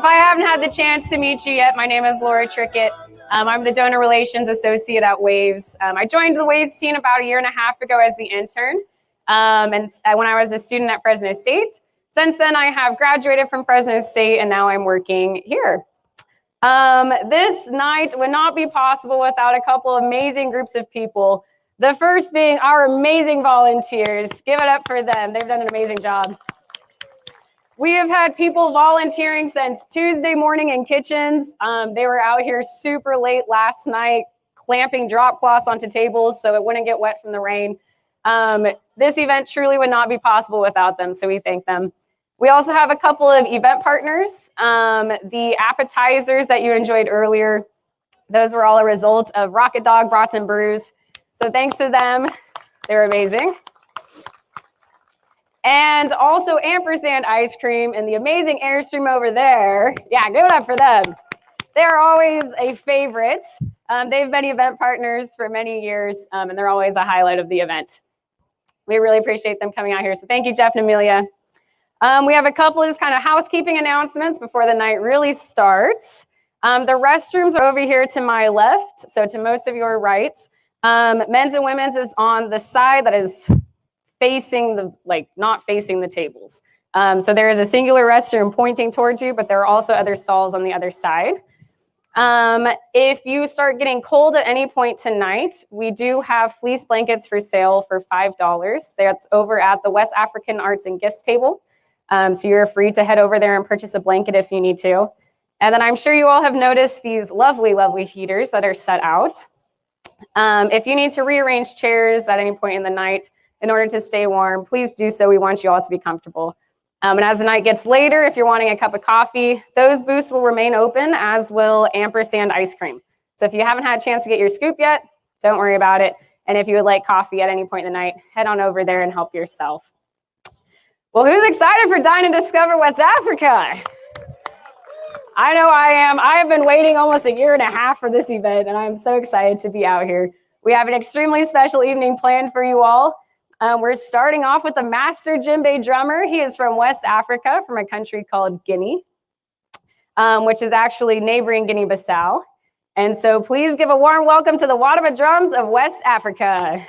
if I haven't had the chance to meet you yet, my name is Laura Trickett. I'm the Donor Relations Associate at Waves. I joined the Waves team about a year and a half ago as the intern, and when I was a student at Fresno State. Since then, I have graduated from Fresno State, and now I'm working here. This night would not be possible without a couple amazing groups of people. The first being our amazing volunteers. Give it up for them. They've done an amazing job. We have had people volunteering since Tuesday morning in kitchens. They were out here super late last night, clamping drop cloths onto tables so it wouldn't get wet from the rain. This event truly would not be possible without them, so we thank them. We also have a couple of event partners. The appetizers that you enjoyed earlier, those were all a result of Rocket Dog Brats and Brews. So thanks to them, they're amazing. And also ampersand ice cream and the amazing Airstream over there. Yeah, give it up for them. They're always a favorite. They've been event partners for many years, and they're always a highlight of the event. We really appreciate them coming out here. So thank you, Jeff and Amelia. We have a couple of just kind of housekeeping announcements before the night really starts. The restrooms are over here to my left, so to most of your right. Men's and women's is on the side that is facing the, not facing the tables. So there is a singular restroom pointing towards you, but there are also other stalls on the other side. If you start getting cold at any point tonight, we do have fleece blankets for sale for $5. That's over at the West African Arts and Gifts table. So you're free to head over there and purchase a blanket if you need to. And then I'm sure you all have noticed these lovely, lovely heaters that are set out. If you need to rearrange chairs at any point in the night in order to stay warm, please do so. We want you all to be comfortable. And as the night gets later, if you're wanting a cup of coffee, those booths will remain open, as will ampersand ice cream. So if you haven't had a chance to get your scoop yet, don't worry about it. And if you would like coffee at any point in the night, head on over there and help yourself. Well, who's excited for Dine and Discover West Africa? I know I am. I have been waiting almost a year and a half for this event, and I'm so excited to be out here. We have an extremely special evening planned for you all. We're starting off with a master djembe drummer. He is from West Africa, from a country called Guinea, which is actually neighboring Guinea-Bissau. And so please give a warm welcome to the Wadaba drums of West Africa.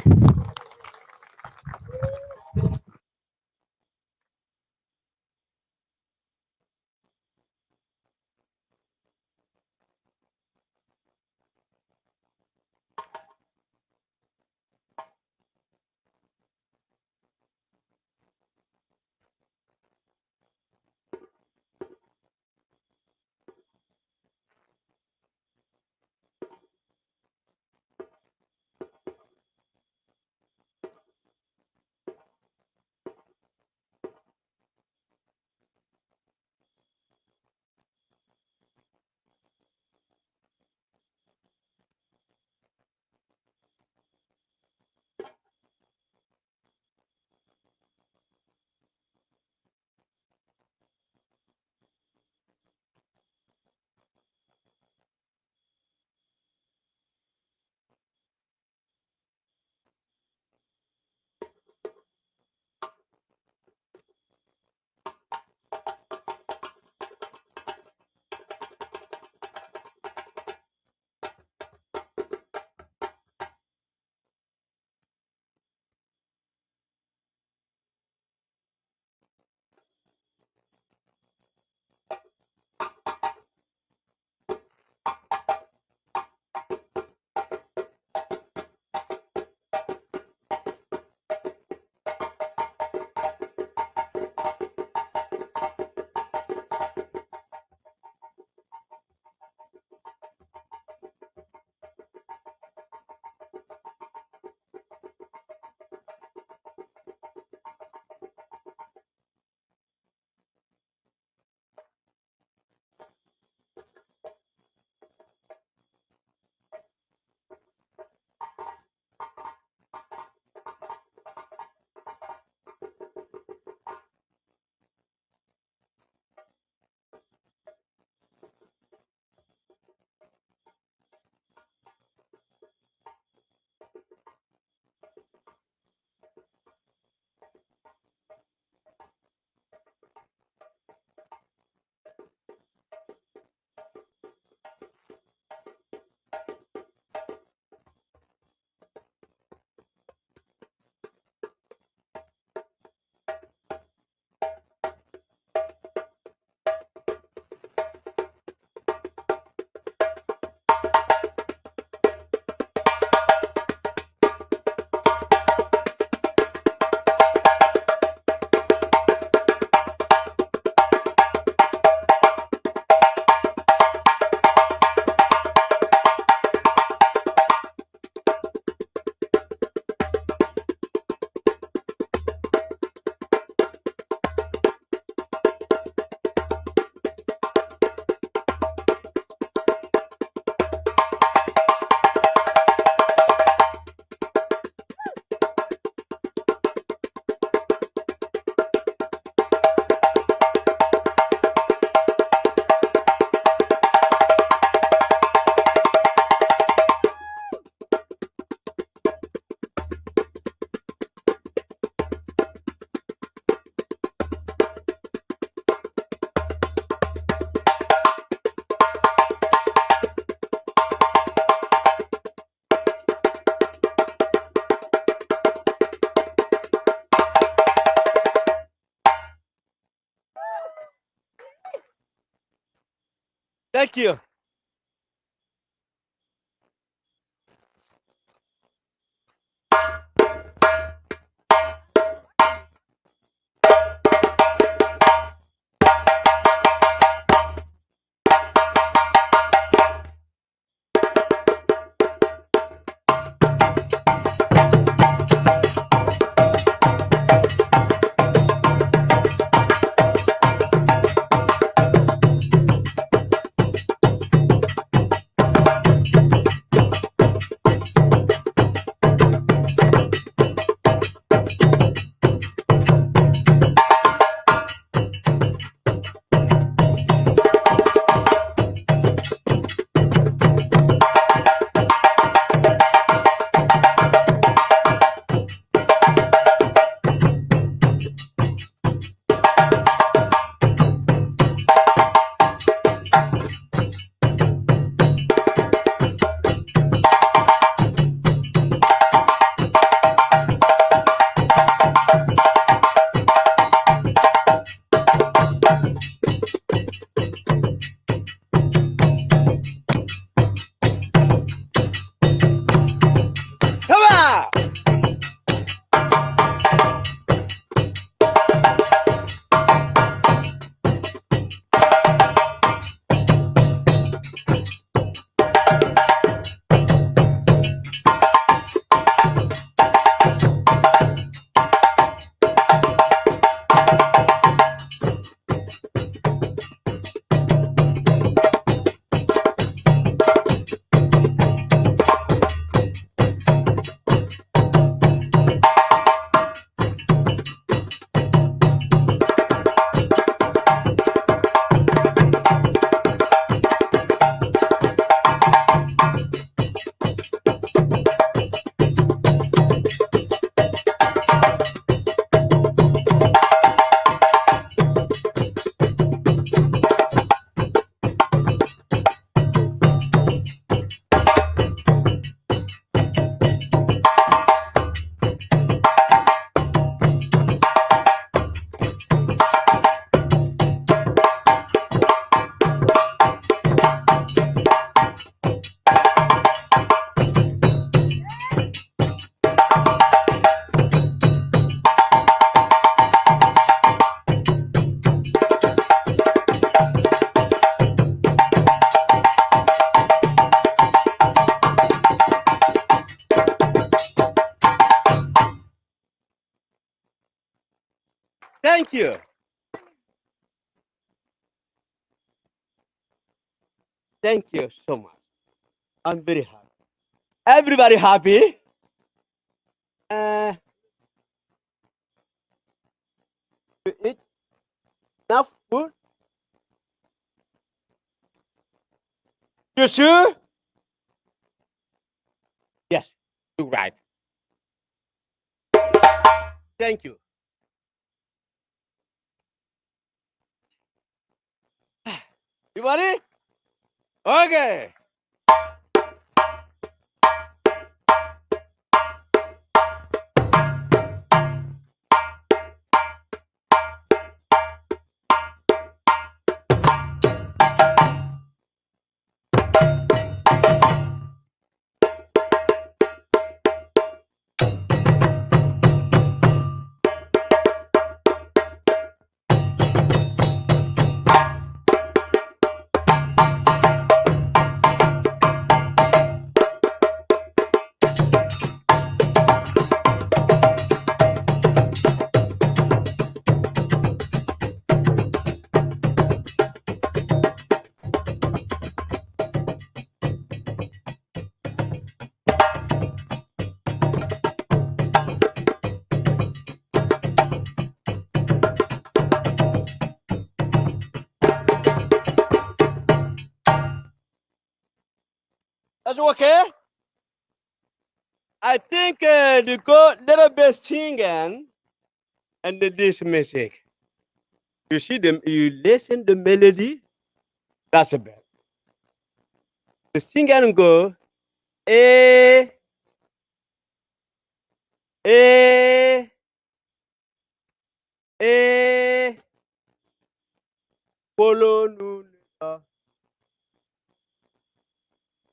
Thank you. Come on! Thank you. Thank you so much. I'm very happy. Everybody happy? You eat enough food? You sure? Yes, you're right. Thank you. You ready? Okay. That's okay. I think the go little bit singing and this music. You see them. You listen the melody. That's the best. The sing and go. Eh, eh, eh. Polo nu.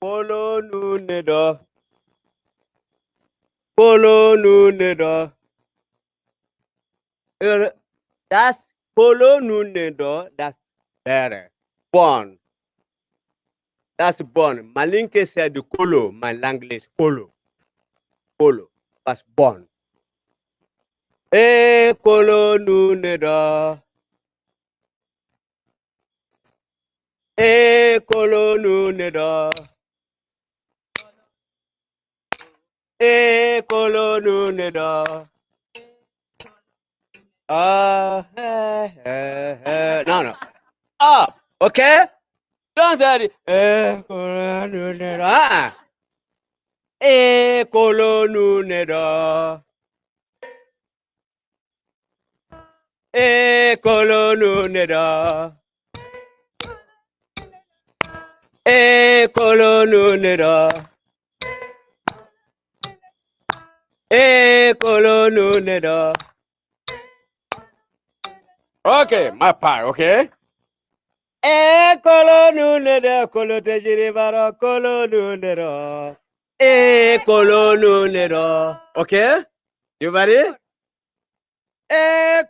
Polo nunedo. Polo nunedo. That's polo nunedo. That's better. Born. That's born. Malinke said the colo. My language polo. Polo. That's born. Eh, colo nunedo. Eh, colo nunedo. Eh, colo nunedo. No, no. Up, okay? Don't say it. Colo nunedo. Colo nunedo. Colo nunedo. Colo nunedo. Colo nunedo. Okay, my part, okay? Colo nunedo, colo te jiribaro, colo nunedo. Colo nunedo. Okay? You ready?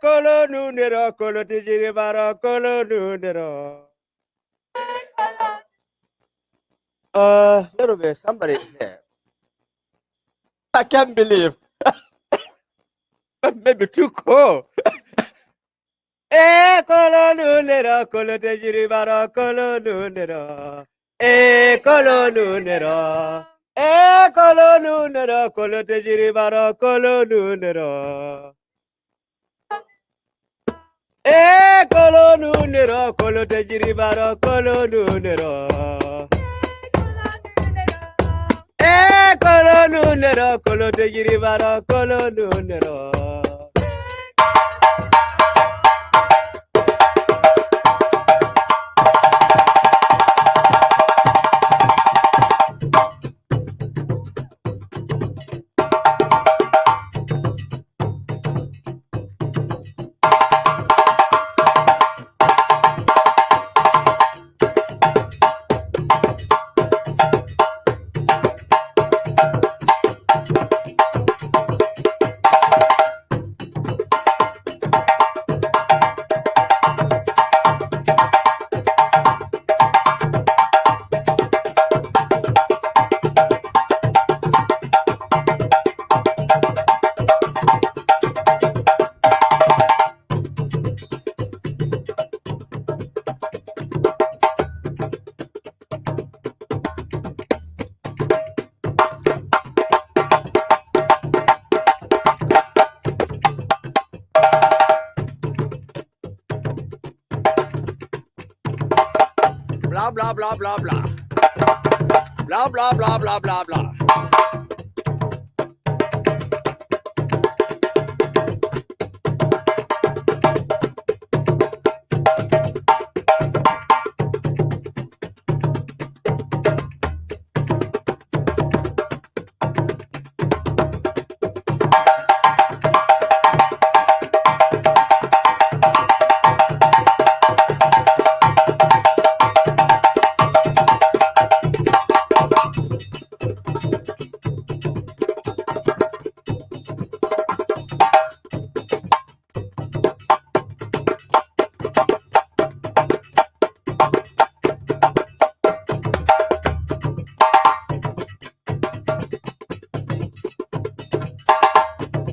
Colo nunedo, colo te jiribaro, colo nunedo. Little bit, somebody here. I can't believe. That may be too cool. Colo nunedo, colo te jiribaro, colo nunedo. Colo nunedo. Colo nunedo, colo te jiribaro, colo nunedo. Colo nunedo, colo te jiribaro, colo nunedo. Colo nunedo, colo te jiribaro, colo nunedo. Blah, blah, blah, blah, blah. Blah, blah, blah, blah, blah, blah.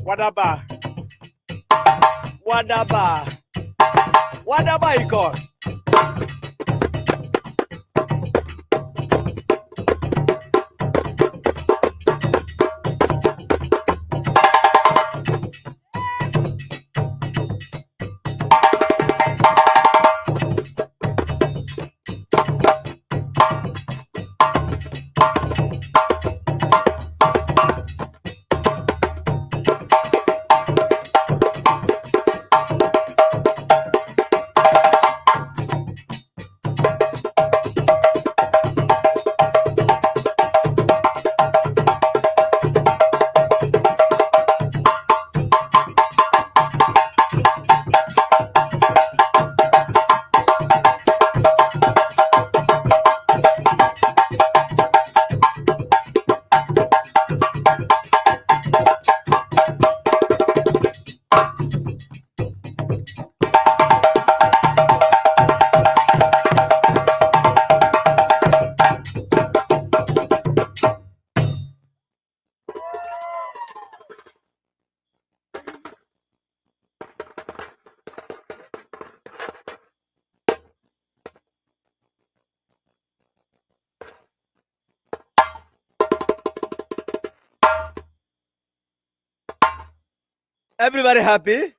Wadaba. Wadaba. Wadaba iko. Everybody happy?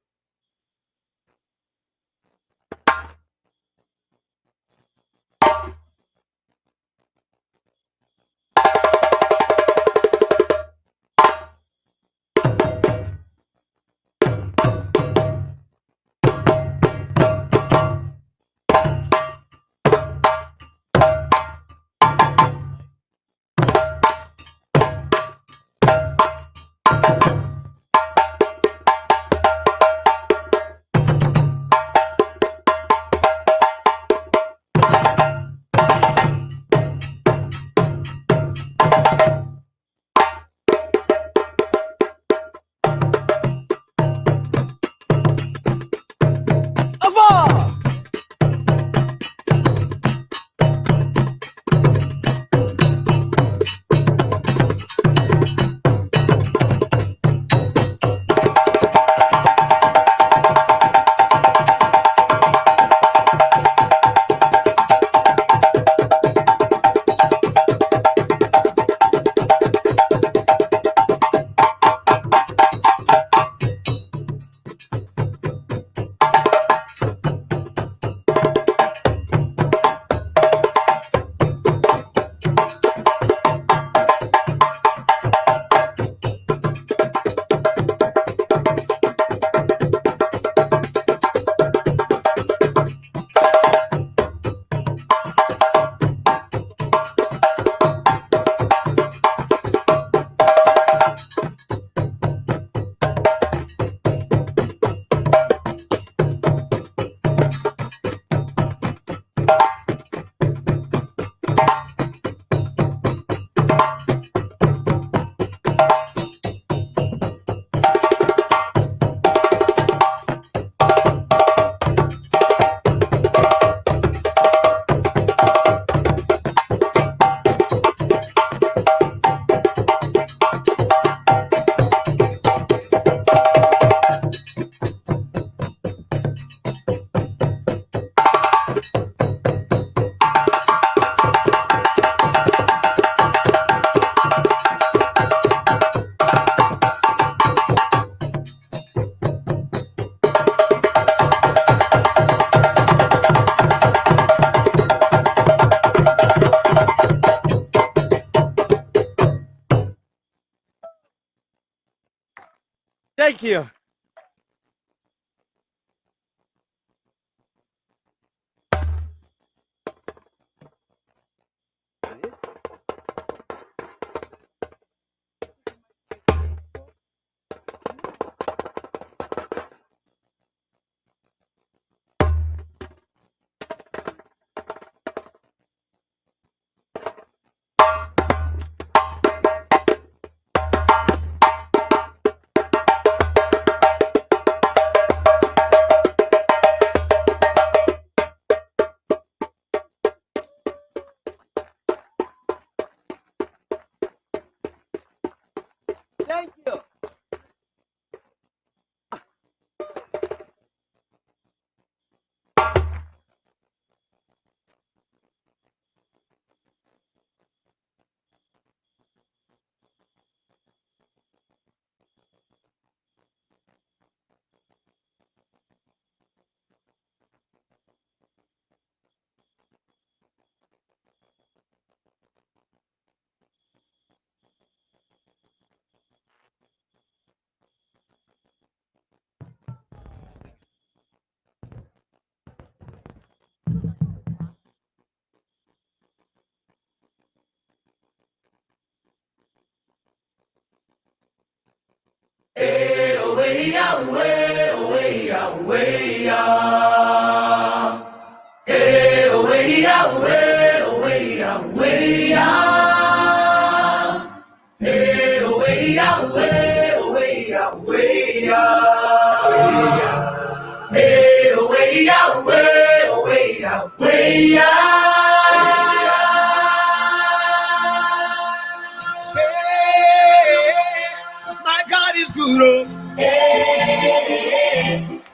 Thank you. Thank you. My God is good. Oh.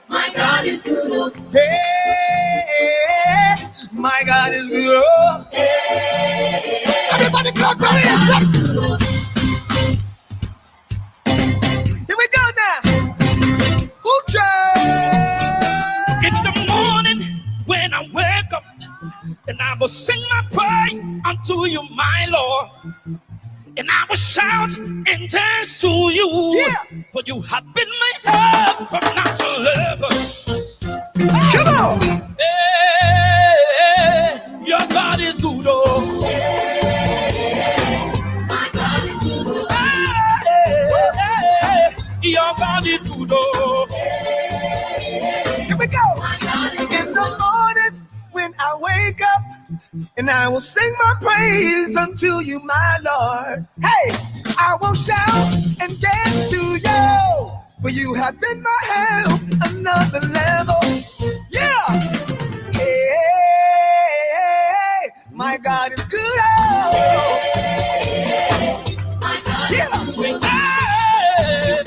My God is good. Oh. Hey, my God is good. Oh. Everybody clap your hands. Let's go. Here we go now. will sing my praise unto you, my Lord. And I will shout and dance to you. Yeah. For you have been my help from natural level. Come on. Hey, your God is good, oh. My God is good, oh. Hey, your God is good, oh. Here we go. In the morning when I wake up, and I will sing my praise unto you, my Lord. Hey, I will shout and dance to you, for you have been my help, another level. Yeah. Hey, my God is good. Oh. My God is Yeah. Sing, hey,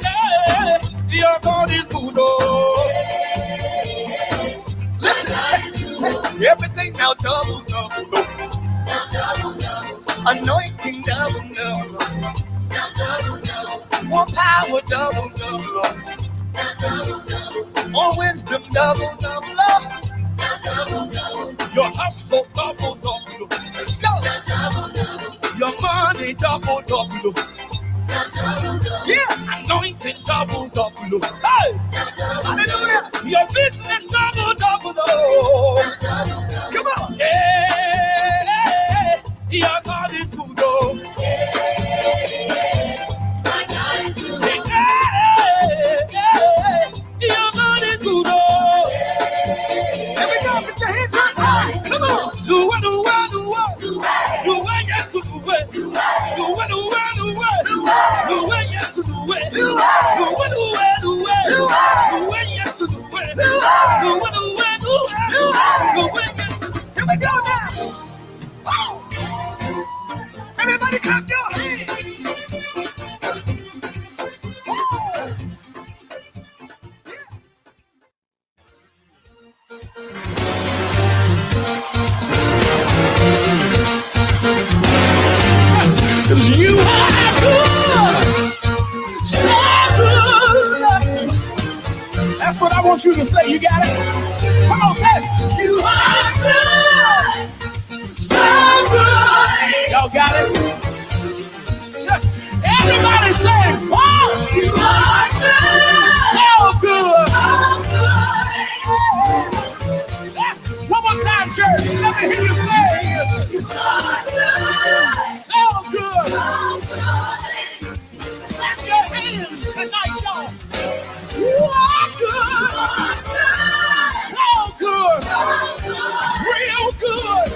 your God is good, oh. Listen, everything now double, double, double. Anointing double, double. More power double, double. More wisdom double, double. Your hustle double, double. Let's go. Your money double, double. Yeah. Anointing double, double. Hey! Hallelujah. Your business double, double, double. Come on. Hey, your God is good, oh. My God is good, Sing, hey, your God is good, oh. Here we go. Put your hands up. Come on. Do what, do what, do what. Do what, yes, do what. Do what, do what, do what. Do what, yes, do what. Do what, do what, do what. Do what, yes, do what. Do what, do what, do what. Do what, yes. Here we go now. Wow. Everybody clap your hands. You are good. So good. That's what I want you to say. You got it? Come on, say it. You are good. So good. Y'all got it? Everybody say, oh, you are good. So good. One more time, church. Let me hear you say it. You are good. So good. Clap your hands tonight, y'all. You are good. So good. Real good.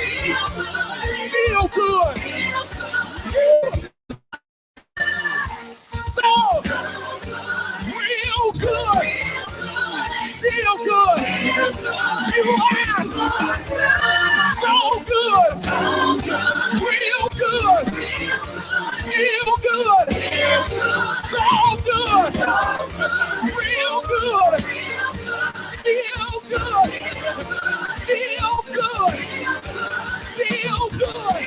Feel good. So real good. Feel good. You are so good. Real good. Feel good. So good. Real good. Feel good. Feel good. Feel good. Feel good.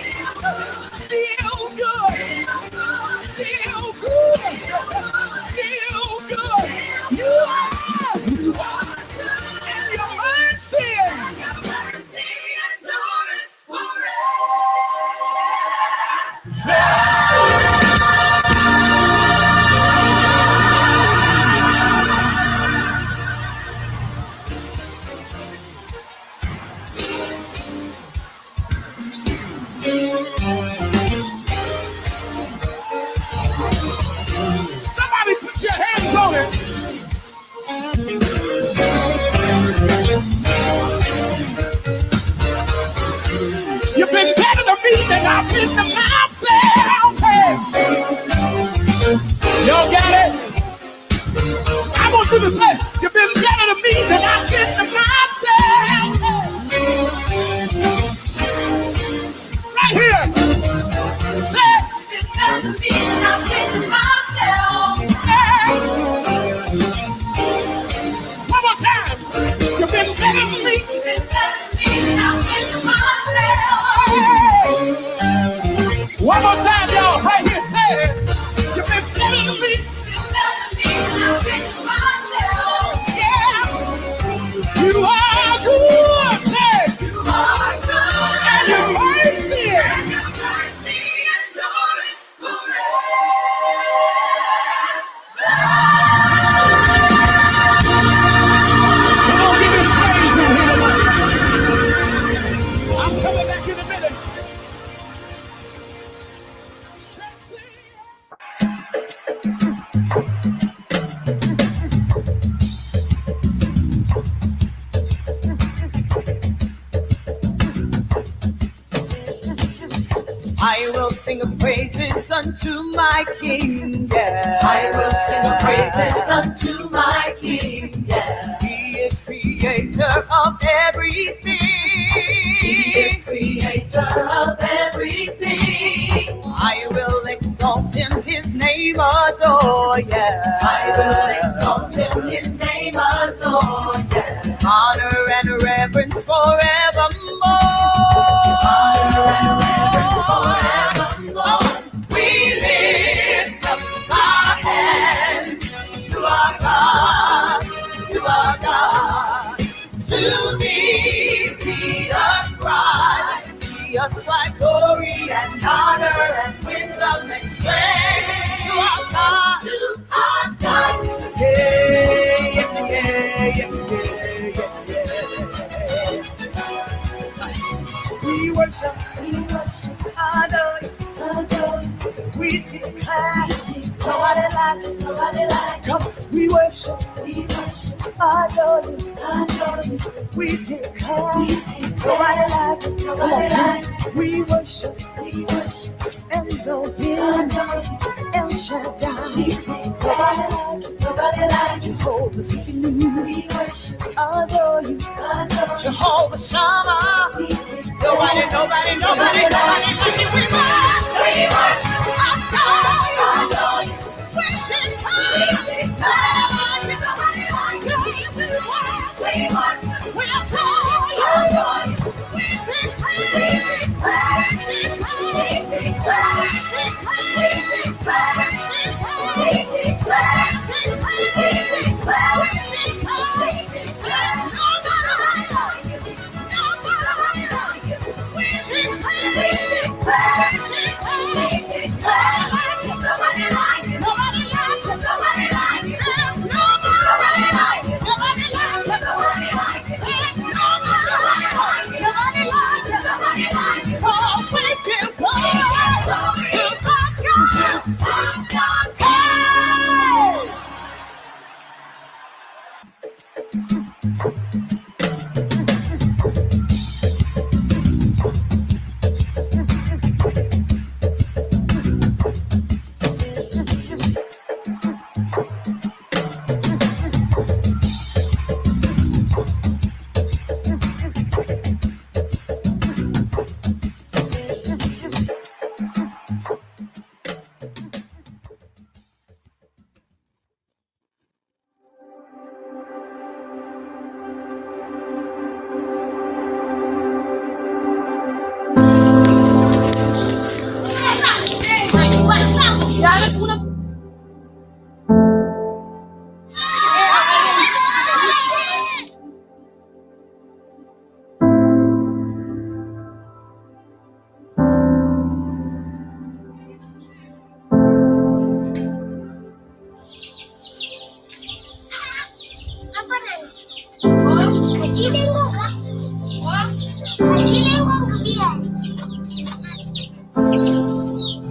Feel good. Feel good. You are. And your mercy. endureth Somebody put your hands on it. You've been better to me than I've been to myself. Hey. Y'all got it? I want you to say, you've been better to me than I've been to myself. Right here. Say, It's better to me than I've been to myself. hey. One more time. You've been better to me. It's better to me than I've been to myself. One more time, y'all. Right here, say it. You've been better to me. It's better to me than I've been to myself. Yeah. You are good. Say it. You are good. And your sing praises unto my King, yeah. I will sing praises unto my King, yeah. He is creator of everything. He is creator of everything. I will exalt him, his name adore, yeah. I will exalt him, his name adore, yeah. Honor and reverence forevermore. Honor and reverence forevermore. We lift up our hands to our God, to our God. To thee be ascribe glory and honor and wisdom and strength to our God, to our God. Yeah, yeah, yeah, yeah, yeah, yeah. We worship, adore you. We declare, nobody like. Come on, we worship, adore you. We declare, nobody like. Come on, sing. We worship, Elohim, El Shaddai. Nobody like Jehovah. We worship, adore you. Jehovah Shammah. Nobody like you. We worship, adore you. We declare, nobody like you. We worship, we adore you. We declare,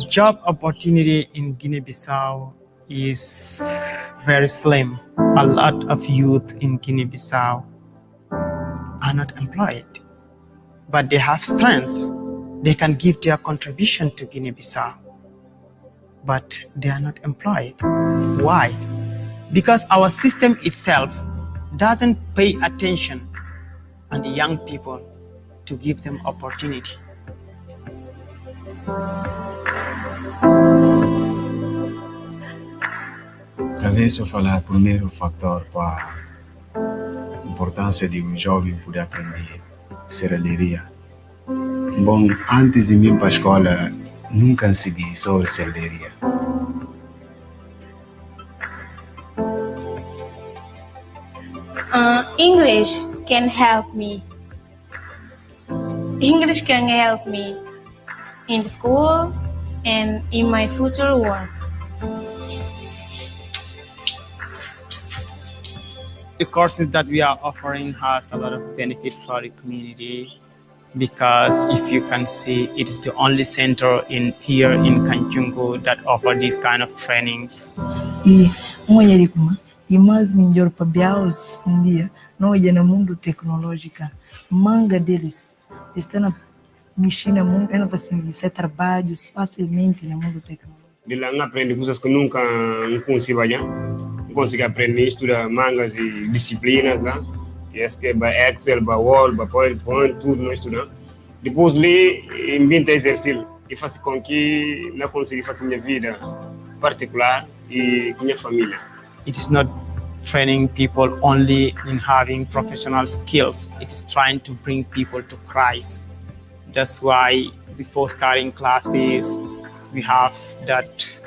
Job opportunity in Guinea-Bissau is very slim. A lot of youth in Guinea-Bissau are not employed, but they have strengths. They can give their contribution to Guinea-Bissau, but they are not employed. Why? Because our system itself doesn't pay attention on the young people to give them opportunity. Talvez eu falar primeiro fator para a importância de um jovem poder aprender serralheria. Bom, antes de ir para a escola, nunca segui sobre serralheria. English can help me. English can help me in the school and in my future work. The courses that we are offering has a lot of benefit for the community, because if you can see, it is the only center here in Kanchungu that offer this kind of trainings. Imazi minjor pa biaos ndia no yana mundo teknolojika manga deles estana mexer na mundo, ela facilitar trabalhos facilmente no mundo tecnológico. De lá aprende coisas que nunca consigo fazer. Consigo aprender, estudar mangas e disciplinas lá. Que é que é Excel, para Word, para PowerPoint, tudo nós estudamos. Depois li, inventa exercício e faço com que não consiga fazer minha vida particular e minha família. It is not training people only in having professional skills. It is trying to bring people to Christ. That's why before starting classes, we have that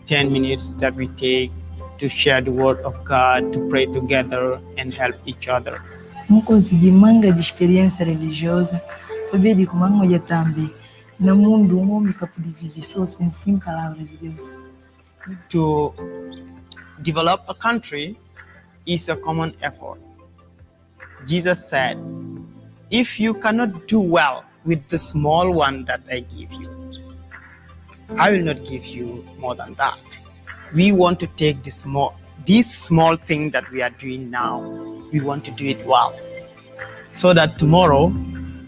10 minutes that we take to share the word of God, to pray together and help each other. Não consegui manga de experiência religiosa, também de como eu também. No mundo, homem que pode viver só sem palavra de Deus. To develop a country is a common effort. Jesus said, if you cannot do well with the small one that I give you, I will not give you more than that. We want to take this small thing that we are doing now, we want to do it well, so that tomorrow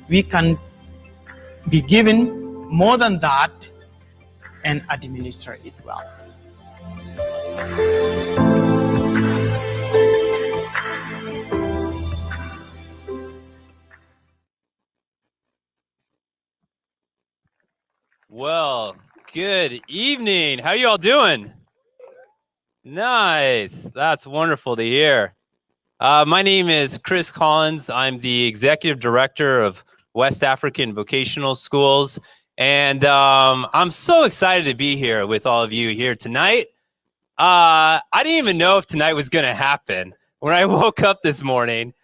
we can be given more than that and administer it well. Well, good evening. How you all doing? Nice. That's wonderful to hear. My name is Chris Collins. I'm the Executive Director of West African Vocational Schools. And I'm so excited to be here with all of you here tonight. I didn't even know if tonight was going to happen. When I woke up this morning,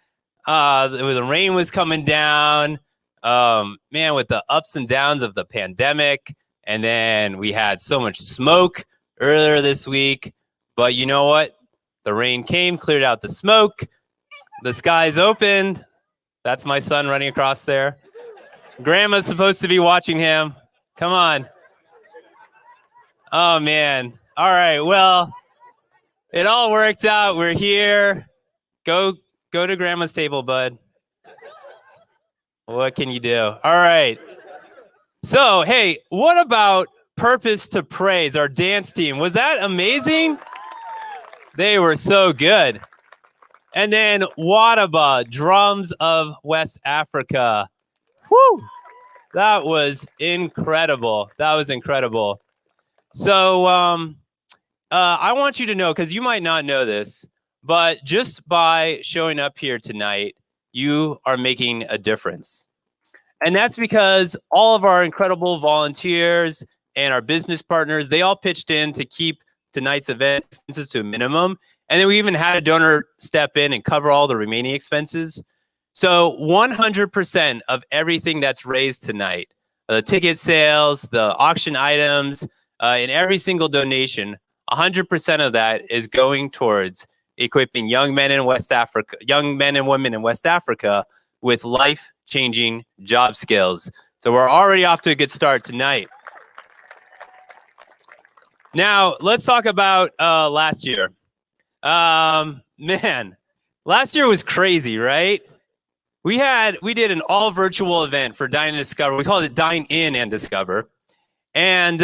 the rain was coming down. Man, with the ups and downs of the pandemic, and then we had so much smoke earlier this week. But you know what? The rain came, cleared out the smoke. The skies opened. That's my son running across there. Grandma's supposed to be watching him. Come on. Oh, man. All right. Well, it all worked out. We're here. Go to Grandma's table, bud. What can you do? All right. So, hey, what about Purpose to Praise, our dance team? Was that amazing? They were so good. And then Wadaba, Drums of West Africa. Woo! That was incredible. That was incredible. So I want you to know, because you might not know this, but just by showing up here tonight, you are making a difference. And that's because all of our incredible volunteers and our business partners, they all pitched in to keep tonight's event expenses to a minimum. And then we even had a donor step in and cover all the remaining expenses. So 100% of everything that's raised tonight, the ticket sales, the auction items, and every single donation, 100% of that is going towards equipping young men and women in West Africa with life-changing job skills. So we're already off to a good start tonight. Now, let's talk about last year. Man, last year was crazy, right? We did an all virtual event for Dine and Discover. We called it Dine In and Discover. And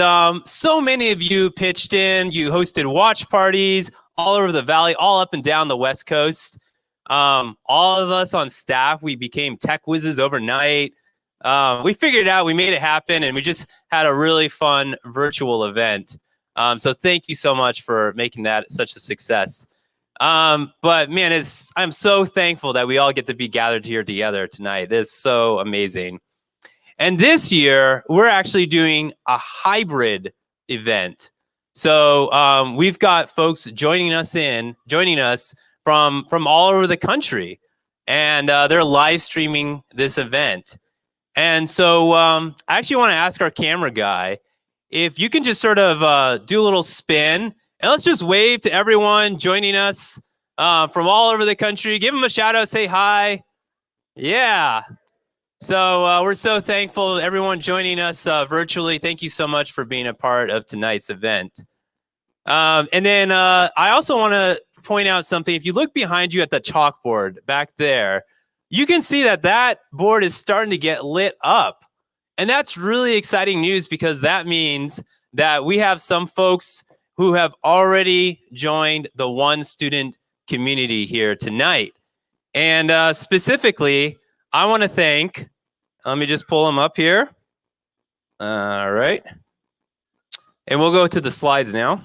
so many of you pitched in. You hosted watch parties all over the valley, all up and down the West Coast. All of us on staff, we became tech whizzes overnight. We figured it out, we made it happen, and we just had a really fun virtual event. So thank you so much for making that such a success. But man, I'm so thankful that we all get to be gathered here together tonight. This is so amazing. And this year, we're actually doing a hybrid event. So we've got folks joining us from all over the country, and they're live streaming this event. And so I actually want to ask our camera guy if you can just sort of do a little spin, and let's just wave to everyone joining us from all over the country. Give them a shout out, say hi. Yeah. So we're so thankful, everyone joining us virtually. Thank you so much for being a part of tonight's event. And then I also want to point out something. If you look behind you at the chalkboard back there, you can see that board is starting to get lit up. And that's really exciting news because that means that we have some folks who have already joined the one student community here tonight. And specifically, I want to thank, let me just pull them up here. All right. And we'll go to the slides now.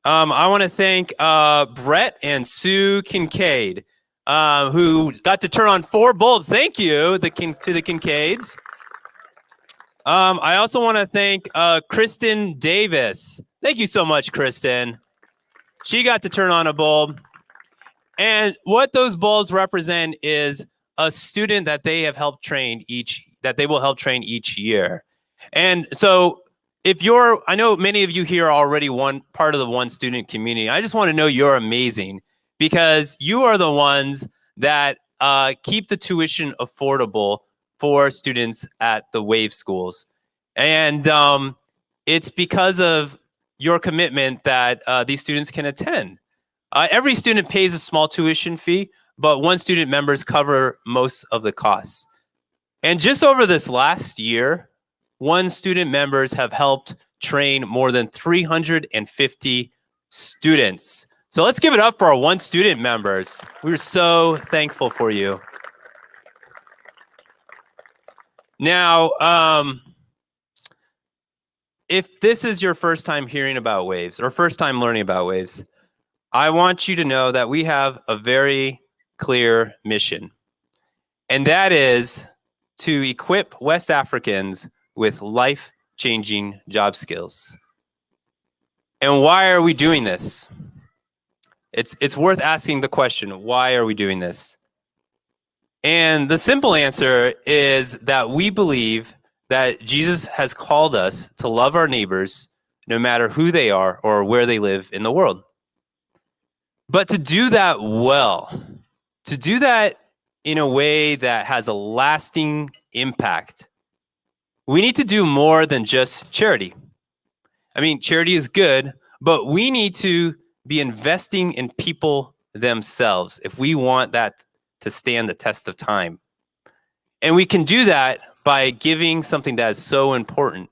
I want to thank Brett and Sue Kincaid, who got to turn on 4 bulbs. Thank you to the Kincaids. I also want to thank Kristen Davis. Thank you so much, Kristen. She got to turn on a bulb. And what those bulbs represent is a student that they have helped train that they will help train each year. And so if I know many of you here are already one part of the one student community. I just want to know you're amazing because you are the ones that keep the tuition affordable for students at the WAVE schools. And it's because of your commitment that these students can attend. Every student pays a small tuition fee, but one student members cover most of the costs. And just over this last year, one student members have helped train more than 350 students. So let's give it up for our one student members. We're so thankful for you. Now, if this is your first time hearing about WAVES or first time learning about WAVES, I want you to know that we have a very clear mission, and that is to equip West Africans with life-changing job skills. And why are we doing this? It's worth asking the question, why are we doing this? And the simple answer is that we believe that Jesus has called us to love our neighbors no matter who they are or where they live in the world. But to do that well, to do that in a way that has a lasting impact, we need to do more than just charity. I mean, charity is good, but we need to be investing in people themselves if we want that to stand the test of time. And we can do that by giving something that is so important,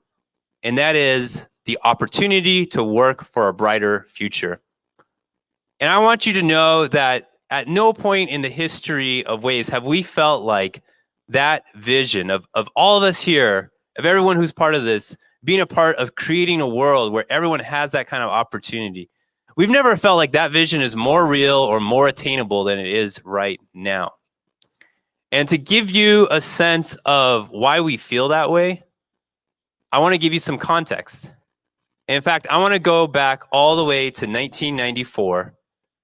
and that is the opportunity to work for a brighter future. And I want you to know that at no point in the history of WAVES have we felt like that vision of all of us here, of everyone who's part of this, being a part of creating a world where everyone has that kind of opportunity. We've never felt like that vision is more real or more attainable than it is right now. And to give you a sense of why we feel that way, I want to give you some context. In fact, I want to go back all the way to 1994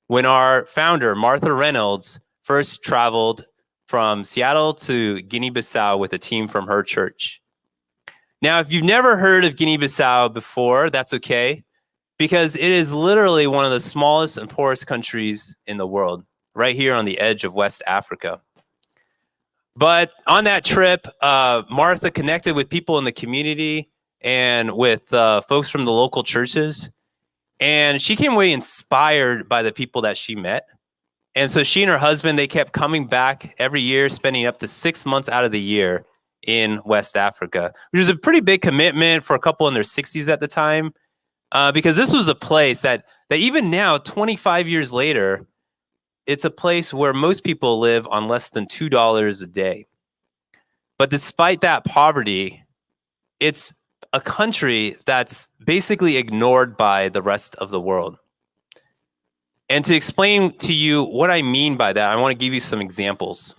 when our founder, Martha Reynolds, first traveled from Seattle to Guinea-Bissau with a team from her church. Now, if you've never heard of Guinea-Bissau before, that's okay, because it is literally one of the smallest and poorest countries in the world, right here on the edge of West Africa. But on that trip, Martha connected with people in the community and with folks from the local churches. And she came away inspired by the people that she met. And so she and her husband, they kept coming back every year, spending up to 6 months out of the year in West Africa, which was a pretty big commitment for a couple in their 60s at the time, because this was a place that even now, 25 years later, it's a place where most people live on less than $2 a day. But despite that poverty, it's a country that's basically ignored by the rest of the world. And to explain to you what I mean by that, I want to give you some examples.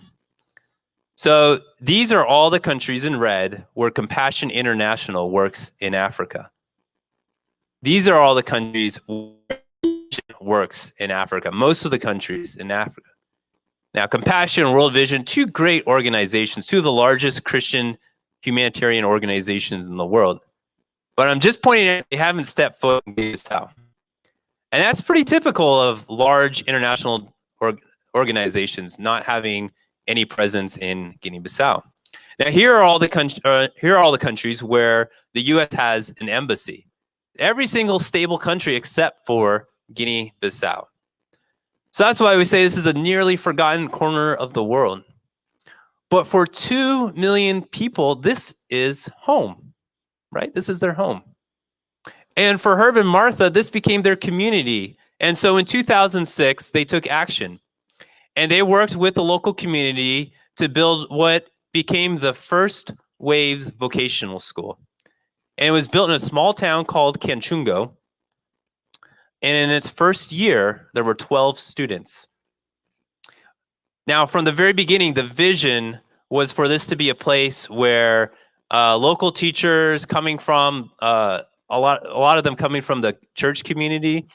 So these are all the countries in red where Compassion International works in Africa. These are all the countries works in Africa, most of the countries in Africa. Now, Compassion and World Vision, 2 great organizations, 2 of the largest Christian humanitarian organizations in the world. But I'm just pointing out they haven't stepped foot in Guinea-Bissau. And that's pretty typical of large international organizations not having any presence in Guinea-Bissau. Now, here are all the countries where the U.S. has an embassy. Every single stable country except for Guinea-Bissau. So that's why we say this is a nearly forgotten corner of the world. But for 2 million people, this is home, right? This is their home. And for Herb and Martha, this became their community. And so in 2006, they took action. And they worked with the local community to build what became the first Waves vocational school. And it was built in a small town called Kanchungo. And in its first year, there were 12 students. Now, from the very beginning, the vision was for this to be a place where local teachers coming from, a lot of them coming from the church community,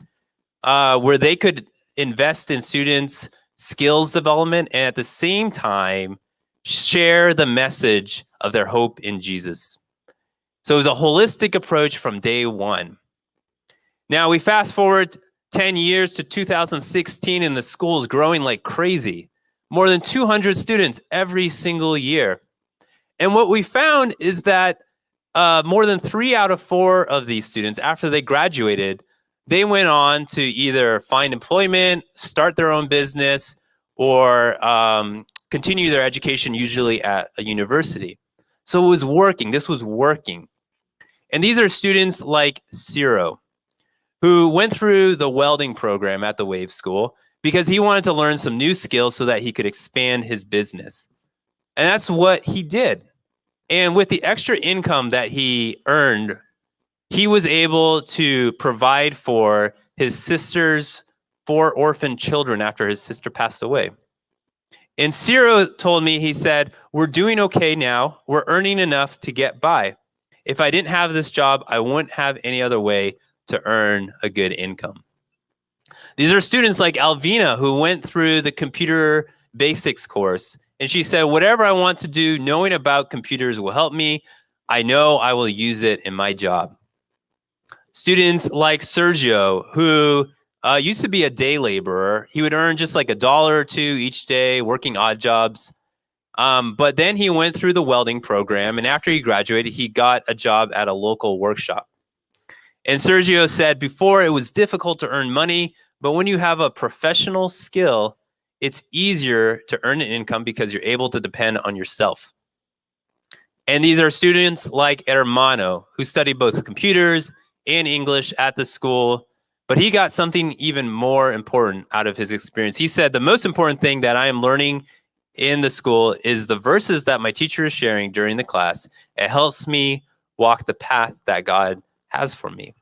where they could invest in students' skills development and at the same time share the message of their hope in Jesus. So it was a holistic approach from day one. Now we fast forward 10 years to 2016 and the school is growing like crazy. More than 200 students every single year. And what we found is that more than 3 out of 4 of these students, after they graduated, they went on to either find employment, start their own business, or continue their education, usually at a university. So it was working. This was working. And these are students like Ciro, who went through the welding program at the Wave School because he wanted to learn some new skills so that he could expand his business. And that's what he did. And with the extra income that he earned, he was able to provide for his sister's 4 orphan children after his sister passed away. And Ciro told me, he said, we're doing okay now. We're earning enough to get by. If I didn't have this job, I wouldn't have any other way to earn a good income. These are students like Alvina, who went through the computer basics course. And she said, whatever I want to do, knowing about computers will help me. I know I will use it in my job. Students like Sergio, who used to be a day laborer. He would earn just like $1 or $2 each day working odd jobs. But then he went through the welding program. And after he graduated, he got a job at a local workshop. And Sergio said before it was difficult to earn money, but when you have a professional skill, it's easier to earn an income because you're able to depend on yourself. And these are students like Hermano, who studied both computers and English at the school, but he got something even more important out of his experience. He said, the most important thing that I am learning in the school is the verses that my teacher is sharing during the class. It helps me walk the path that God has for me.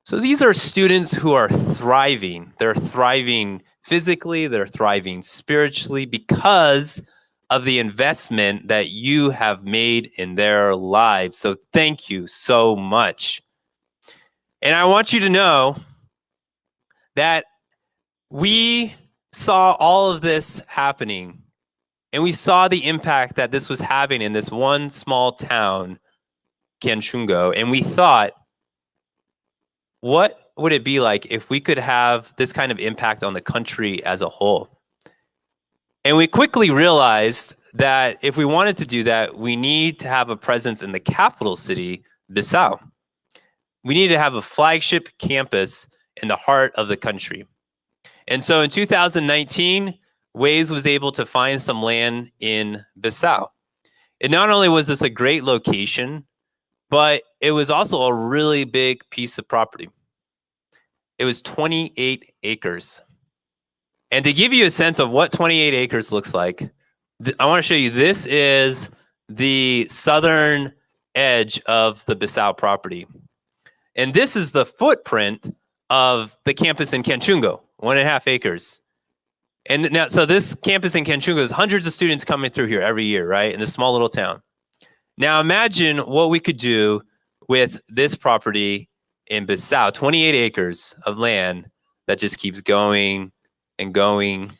So these are students who are thriving. They're thriving physically, they're thriving spiritually because of the investment that you have made in their lives. So thank you so much. And I want you to know that we saw all of this happening and we saw the impact that this was having in this one small town, Kanchungo, and we thought, what would it be like if we could have this kind of impact on the country as a whole? And we quickly realized that if we wanted to do that, we need to have a presence in the capital city, Bissau. We need to have a flagship campus in the heart of the country. And so in 2019, Waves was able to find some land in Bissau. And not only was this a great location, but it was also a really big piece of property. It was 28 acres. And to give you a sense of what 28 acres looks like, I want to show you, this is the southern edge of the Bissau property. And this is the footprint of the campus in Kanchungo, 1.5 acres. And now, so this campus in Kanchungo is hundreds of students coming through here every year, right? In this small little town. Now imagine what we could do with this property in Bissau, 28 acres of land that just keeps going and going.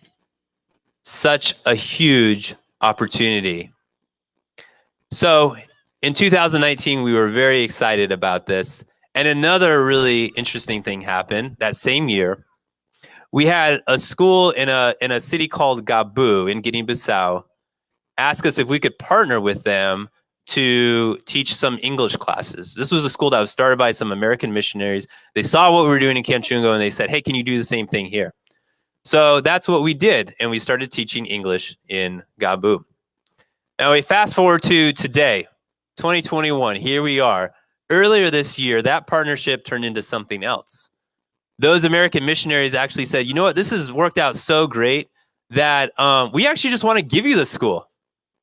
Such a huge opportunity. So in 2019, we were very excited about this. And another really interesting thing happened that same year. We had a school in a city called Gabu in Guinea-Bissau ask us if we could partner with them to teach some English classes. This was a school that was started by some American missionaries. They saw what we were doing in Kanchungo and they said, hey, can you do the same thing here? So that's what we did. And we started teaching English in Gabu. Now we fast forward to today, 2021. Here we are. Earlier this year, that partnership turned into something else. Those American missionaries actually said, you know what, this has worked out so great that we actually just want to give you the school.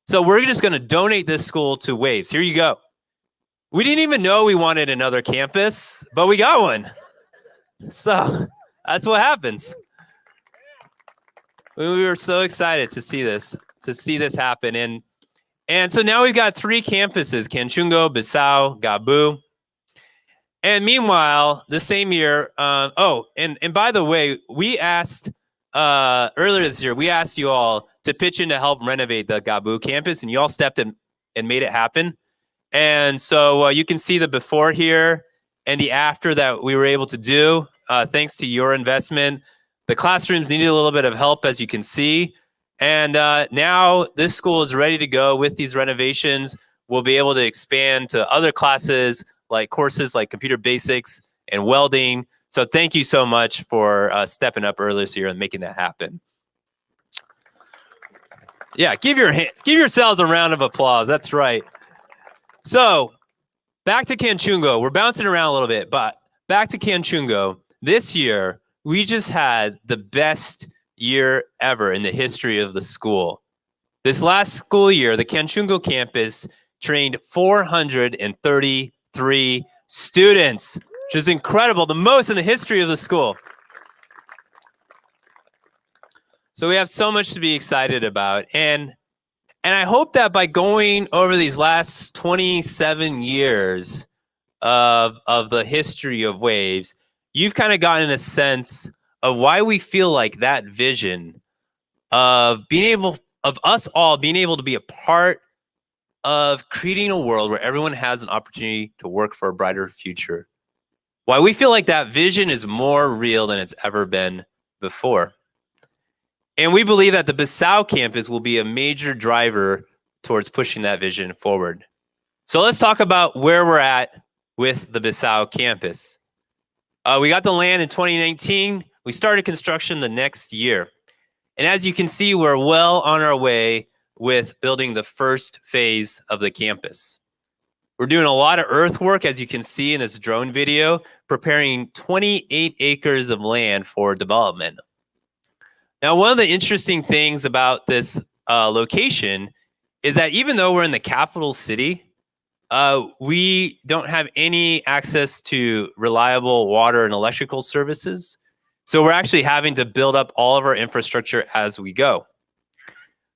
So we're just going to donate this school to Waves. Here you go. We didn't even know we wanted another campus, but we got one. So that's what happens. We were so excited to see this happen. And so now we've got 3 campuses, Kanchungo, Bissau, Gabu. And meanwhile, the same year, and by the way, we asked earlier this year, we asked you all to pitch in to help renovate the Gabu campus, and you all stepped in and made it happen. And so you can see the before here and the after that we were able to do, thanks to your investment. The classrooms needed a little bit of help, as you can see. And now this school is ready to go with these renovations. We'll be able to expand to other classes, like courses like computer basics and welding. So thank you so much for stepping up earlier this year and making that happen. Yeah, give yourselves a round of applause. That's right. So back to Kanchungo. We're bouncing around a little bit, but back to Kanchungo. This year, we just had the best year ever in the history of the school. This last school year, the Kanchungo campus trained 433 students, which is incredible, the most in the history of the school. So we have so much to be excited about. And I hope that by going over these last 27 years of the history of Waves, you've kind of gotten a sense of why we feel like that vision of us all being able to be a part of creating a world where everyone has an opportunity to work for a brighter future. Why we feel like that vision is more real than it's ever been before. And we believe that the Bissau campus will be a major driver towards pushing that vision forward. So let's talk about where we're at with the Bissau campus. We got the land in 2019. We started construction the next year. And as you can see, we're well on our way with building the first phase of the campus. We're doing a lot of earthwork, as you can see in this drone video, preparing 28 acres of land for development. Now, one of the interesting things about this location is that even though we're in the capital city, we don't have any access to reliable water and electrical services. So we're actually having to build up all of our infrastructure as we go.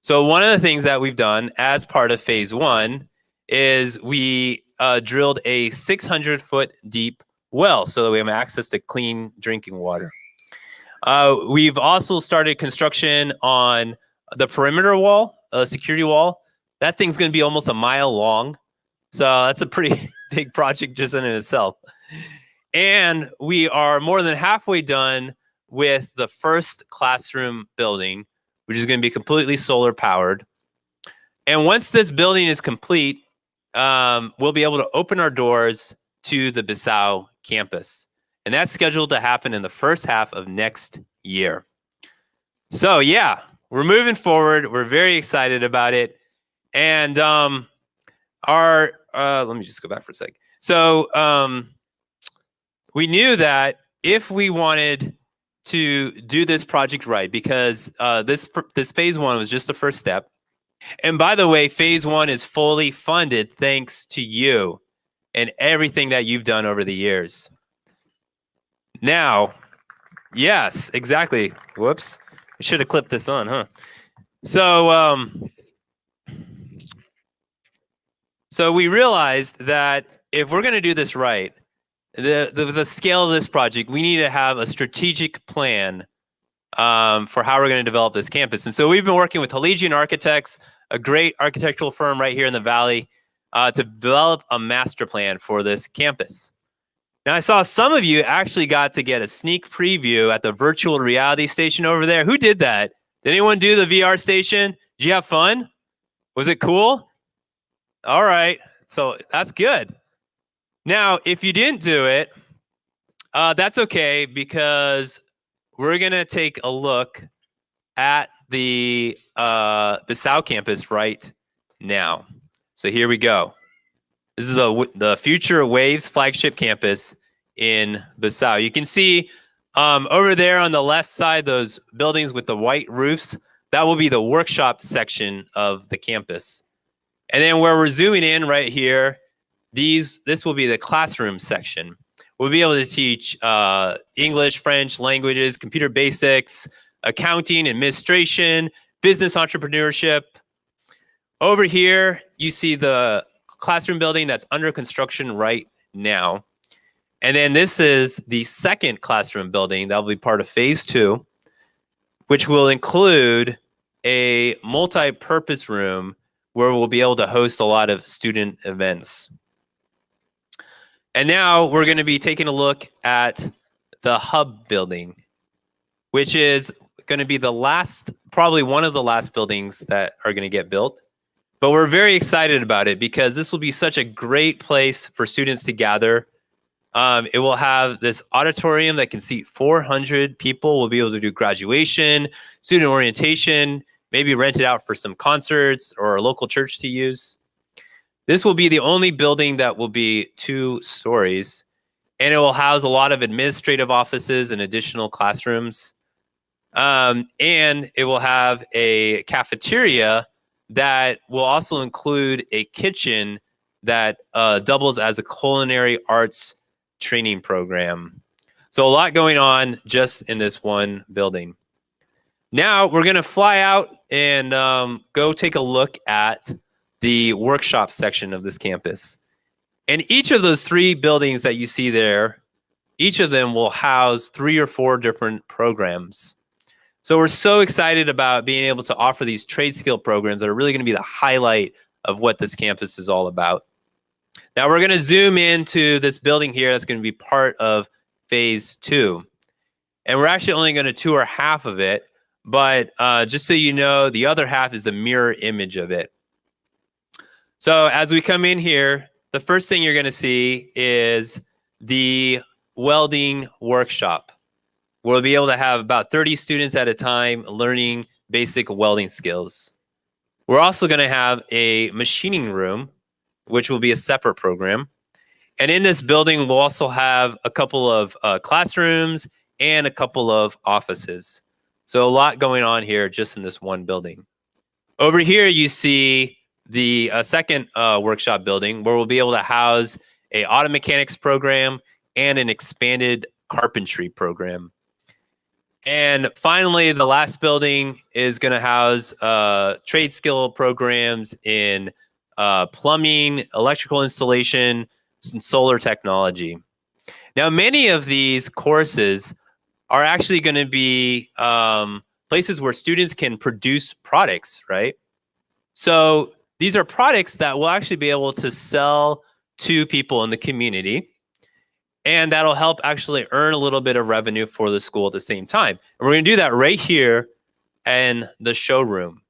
So one of the things that we've done as part of phase 1 is we drilled a 600-foot deep well so that we have access to clean drinking water. We've also started construction on the perimeter wall, security wall. That thing's going to be almost a mile long. So that's a pretty big project just in itself. And we are more than halfway done with the first classroom building, which is going to be completely solar powered. And once this building is complete, we'll be able to open our doors to the Bissau campus. And that's scheduled to happen in the first half of next year. So yeah, we're moving forward. We're very excited about it. And let me just go back for a sec. So we knew that if we wanted to do this project right, because this phase 1 was just the first step. And by the way, phase 1 is fully funded thanks to you and everything that you've done over the years. Now, yes, exactly. Whoops. I should have clipped this on, huh? So, so we realized that if we're going to do this right, the scale of this project, we need to have a strategic plan for how we're going to develop this campus. And so we've been working with Haligian Architects, a great architectural firm right here in the Valley, to develop a master plan for this campus. Now, I saw some of you actually got to get a sneak preview at the virtual reality station over there. Who did that? Did anyone do the VR station? Did you have fun? Was it cool? All right. So that's good. Now, if you didn't do it, that's okay, because we're going to take a look at the Bissau campus right now. So here we go. This is the Future Waves flagship campus in Bissau. You can see over there on the left side, those buildings with the white roofs, that will be the workshop section of the campus. And then where we're zooming in right here, this will be the classroom section. We'll be able to teach English, French, languages, computer basics, accounting, administration, business entrepreneurship. Over here, you see the classroom building that's under construction right now. And then this is the second classroom building that will be part of phase 2, which will include a multi-purpose room where we'll be able to host a lot of student events. And now we're going to be taking a look at the hub building, which is going to be the last, probably one of the last buildings that are going to get built. But we're very excited about it because this will be such a great place for students to gather. It will have this auditorium that can seat 400 people. We'll be able to do graduation, student orientation, maybe rent it out for some concerts or a local church to use. This will be the only building that will be 2 stories, and it will house a lot of administrative offices and additional classrooms. And it will have a cafeteria that will also include a kitchen that doubles as a culinary arts training program. So a lot going on just in this one building. Now we're going to fly out and go take a look at the workshop section of this campus. And each of those 3 buildings that you see there, each of them will house 3 or 4 different programs. So we're so excited about being able to offer these trade skill programs that are really going to be the highlight of what this campus is all about. Now we're going to zoom into this building here that's going to be part of phase 2. And we're actually only going to tour half of it, but just so you know, the other half is a mirror image of it. So as we come in here, the first thing you're going to see is the welding workshop. We'll be able to have about 30 students at a time learning basic welding skills. We're also going to have a machining room, which will be a separate program. And in this building, we'll also have a couple of classrooms and a couple of offices. So a lot going on here just in this one building. Over here, you see the second workshop building where we'll be able to house a auto mechanics program and an expanded carpentry program. And finally, the last building is going to house trade skill programs in plumbing, electrical installation, and solar technology. Now, many of these courses are actually going to be places where students can produce products, right? So these are products that we'll actually be able to sell to people in the community. And that'll help actually earn a little bit of revenue for the school at the same time. And we're going to do that right here in the showroom.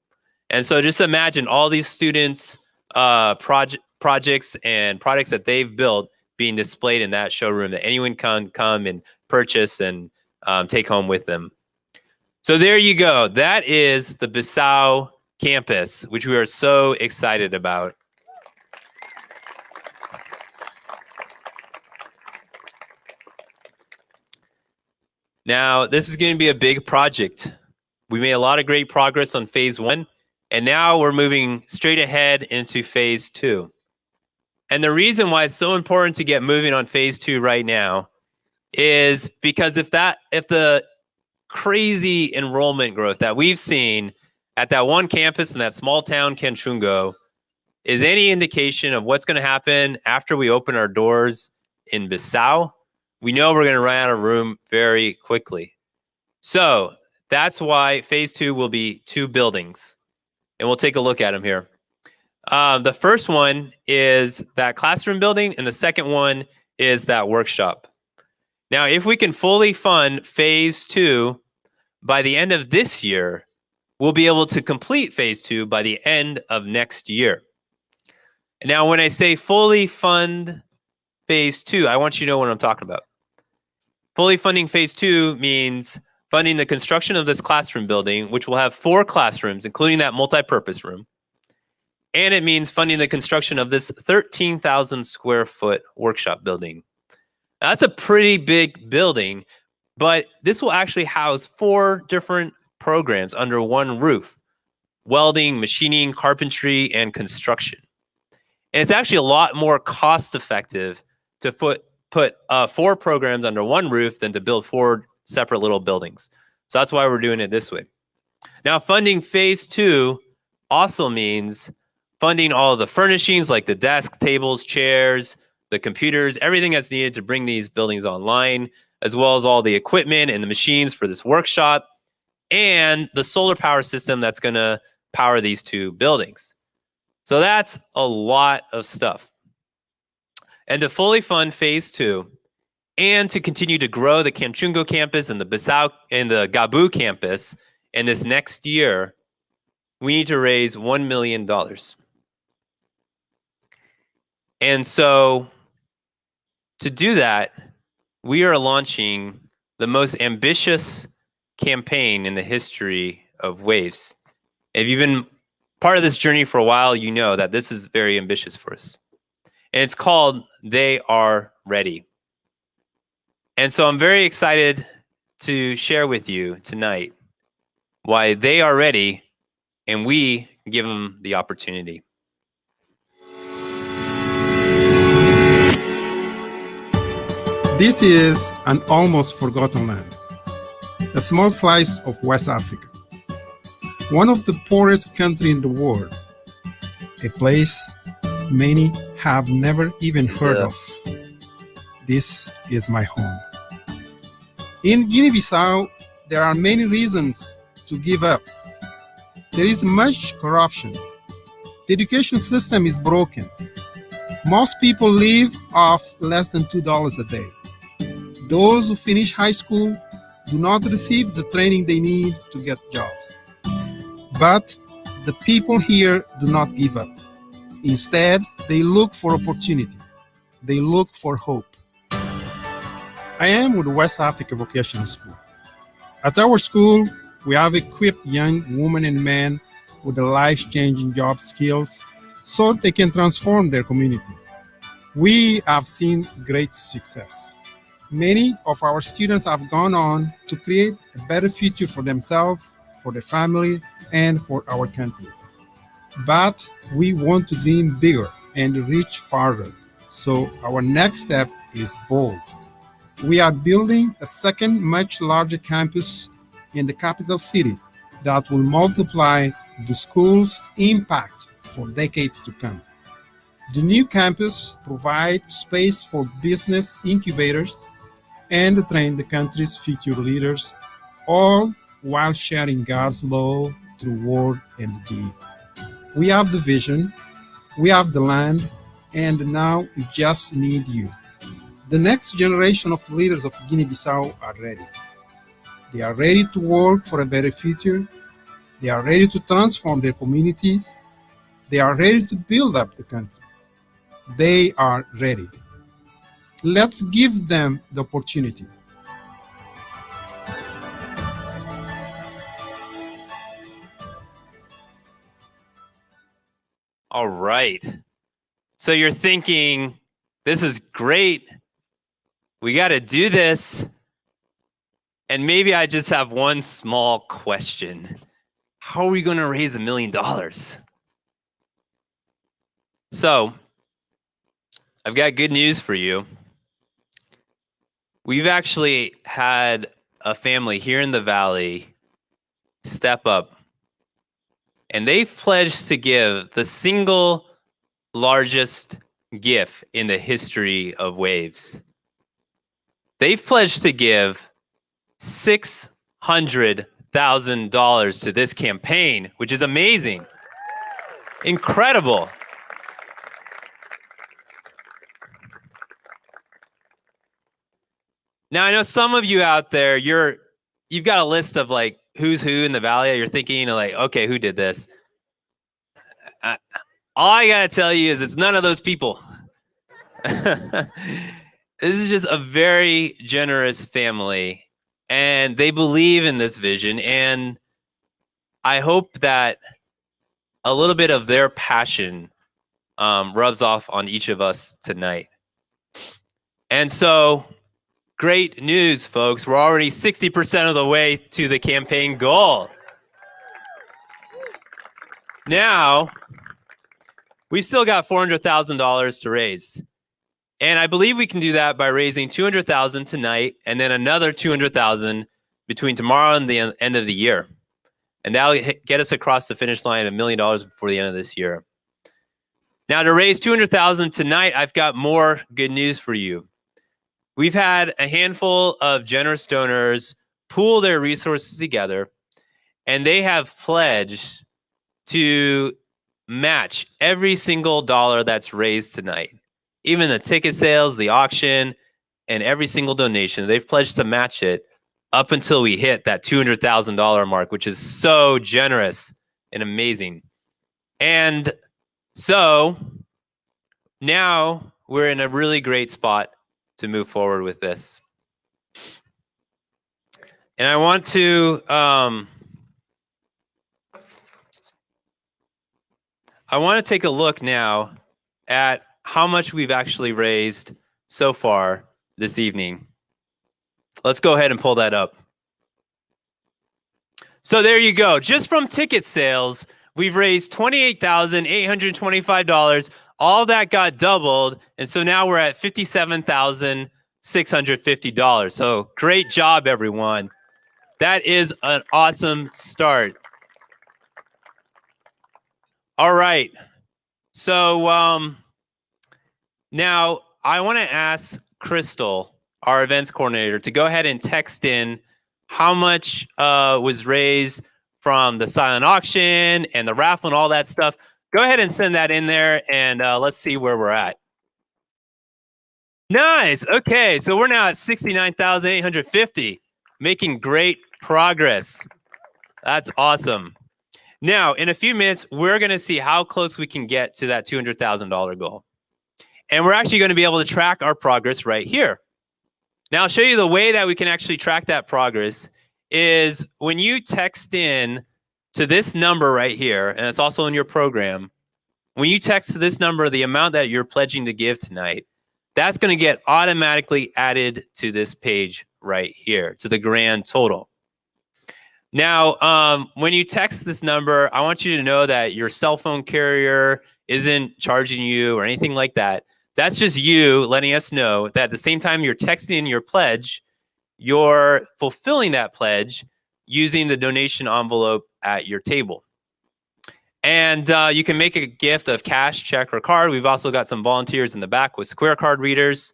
And so just imagine all these students' projects and products that they've built being displayed in that showroom that anyone can come and purchase and take home with them. So there you go. That is the Bissau campus, which we are so excited about. Now, this is going to be a big project. We made a lot of great progress on phase 1, and now we're moving straight ahead into phase 2. And the reason why it's so important to get moving on phase 2 right now is because if the crazy enrollment growth that we've seen at that one campus in that small town, Kenchungo, is any indication of what's going to happen after we open our doors in Bissau, we know we're going to run out of room very quickly. So that's why phase 2 will be 2 buildings. And we'll take a look at them here. The first one is that classroom building, and the second one is that workshop. Now, if we can fully fund phase 2 by the end of this year, we'll be able to complete phase 2 by the end of next year. Now, when I say fully fund phase 2, I want you to know what I'm talking about. Fully funding phase 2 means funding the construction of this classroom building, which will have 4 classrooms, including that multi-purpose room. And it means funding the construction of this 13,000 square foot workshop building. Now, that's a pretty big building, but this will actually house 4 different programs under one roof: welding, machining, carpentry, and construction. And it's actually a lot more cost effective to put 4 programs under one roof than to build 4 separate little buildings. So that's why we're doing it this way. Now, funding phase 2 also means funding all of the furnishings like the desks, tables, chairs, the computers, everything that's needed to bring these buildings online, as well as all the equipment and the machines for this workshop, and the solar power system that's going to power these 2 buildings. So that's a lot of stuff. And to fully fund phase 2 and to continue to grow the Kamchungo campus and the Bissau and the Gabu campus in this next year, we need to raise $1 million. And so to do that, we are launching the most ambitious campaign in the history of Waves. If you've been part of this journey for a while, you know that this is very ambitious for us. And it's called They Are Ready. And so I'm very excited to share with you tonight why they are ready and we give them the opportunity. This is an almost forgotten land, a small slice of West Africa, one of the poorest countries in the world, a place many have never even heard of. This is my home. In Guinea-Bissau, there are many reasons to give up. There is much corruption. The education system is broken. Most people live off less than $2 a day. Those who finish high school do not receive the training they need to get jobs. But the people here do not give up. Instead, they look for opportunity. They look for hope. I am with West Africa Vocational School. At our school, we have equipped young women and men with the life-changing job skills so they can transform their community. We have seen great success. Many of our students have gone on to create a better future for themselves, for their family, and for our country. But we want to dream bigger and reach farther. So our next step is bold. We are building a second, much larger campus in the capital city that will multiply the school's impact for decades to come. The new campus provides space for business incubators and train the country's future leaders, all while sharing God's love through word and deed. We have the vision, we have the land, and now we just need you. The next generation of leaders of Guinea-Bissau are ready. They are ready to work for a better future. They are ready to transform their communities. They are ready to build up the country. They are ready. Let's give them the opportunity. All right. So you're thinking, this is great. We got to do this. And maybe I just have one small question. How are we going to raise $1 million? So I've got good news for you. We've actually had a family here in the Valley step up, and they've pledged to give the single largest gift in the history of Waves. They've pledged to give $600,000 to this campaign, which is amazing. Incredible. Now, I know some of you out there, you've got a list of like who's who in the Valley. You're thinking like, okay, who did this? All I gotta tell you is it's none of those people. This is just a very generous family, and they believe in this vision. And I hope that a little bit of their passion rubs off on each of us tonight. And so, great news, folks. We're already 60% of the way to the campaign goal. Now, we've still got $400,000 to raise. And I believe we can do that by raising $200,000 tonight and then another $200,000 between tomorrow and the end of the year. And that'll get us across the finish line of $1 million before the end of this year. Now, to raise $200,000 tonight, I've got more good news for you. We've had a handful of generous donors pool their resources together, and they have pledged to match every single dollar that's raised tonight. Even the ticket sales, the auction, and every single donation, they've pledged to match it up until we hit that $200,000 mark, which is so generous and amazing. And so now we're in a really great spot to move forward with this. And I want to take a look now at how much we've actually raised so far this evening. Let's go ahead and pull that up. So there you go. Just from ticket sales, we've raised $28,825. All that got doubled. And so now we're at $57,650. So great job, everyone. That is an awesome start. All right. So now I want to ask Crystal, our events coordinator, to go ahead and text in how much was raised from the silent auction and the raffle and all that stuff. Go ahead and send that in there, and let's see where we're at. Nice. Okay, so we're now at $69,850, making great progress. That's awesome. Now, in a few minutes, we're going to see how close we can get to that $200,000 goal. And we're actually going to be able to track our progress right here. Now, I'll show you the way that we can actually track that progress is when you text in to this number right here, and it's also in your program, when you text to this number the amount that you're pledging to give tonight, that's going to get automatically added to this page right here, to the grand total. Now, when you text this number, I want you to know that your cell phone carrier isn't charging you or anything like that. That's just you letting us know that at the same time you're texting in your pledge, you're fulfilling that pledge using the donation envelope at your table. And you can make a gift of cash, check, or card. We've also got some volunteers in the back with Square card readers.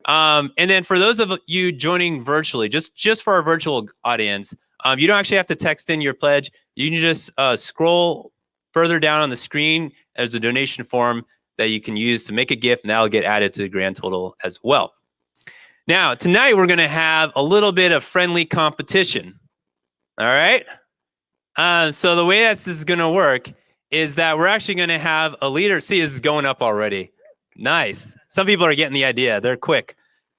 And then for those of you joining virtually, just for our virtual audience, you don't actually have to text in your pledge. You can just scroll further down on the screen. There's a donation form that you can use to make a gift, and that'll get added to the grand total as well. Now, tonight we're going to have a little bit of friendly competition. All right? So the way this is going to work is that we're actually going to have a leader. See, this is going up already. Nice. Some people are getting the idea. They're quick.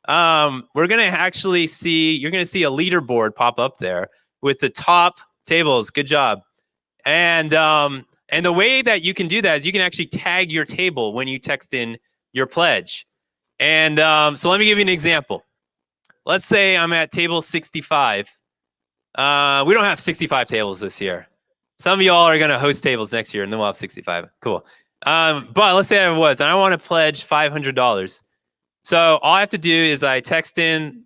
We're going to actually see, you're going to see a leaderboard pop up there with the top tables. Good job. And the way that you can do that is you can actually tag your table when you text in your pledge. And so let me give you an example. Let's say I'm at table 65. We don't have 65 tables this year. Some of y'all are going to host tables next year, and then we'll have 65. Cool. But let's say I was, and I want to pledge $500. So all I have to do is I text in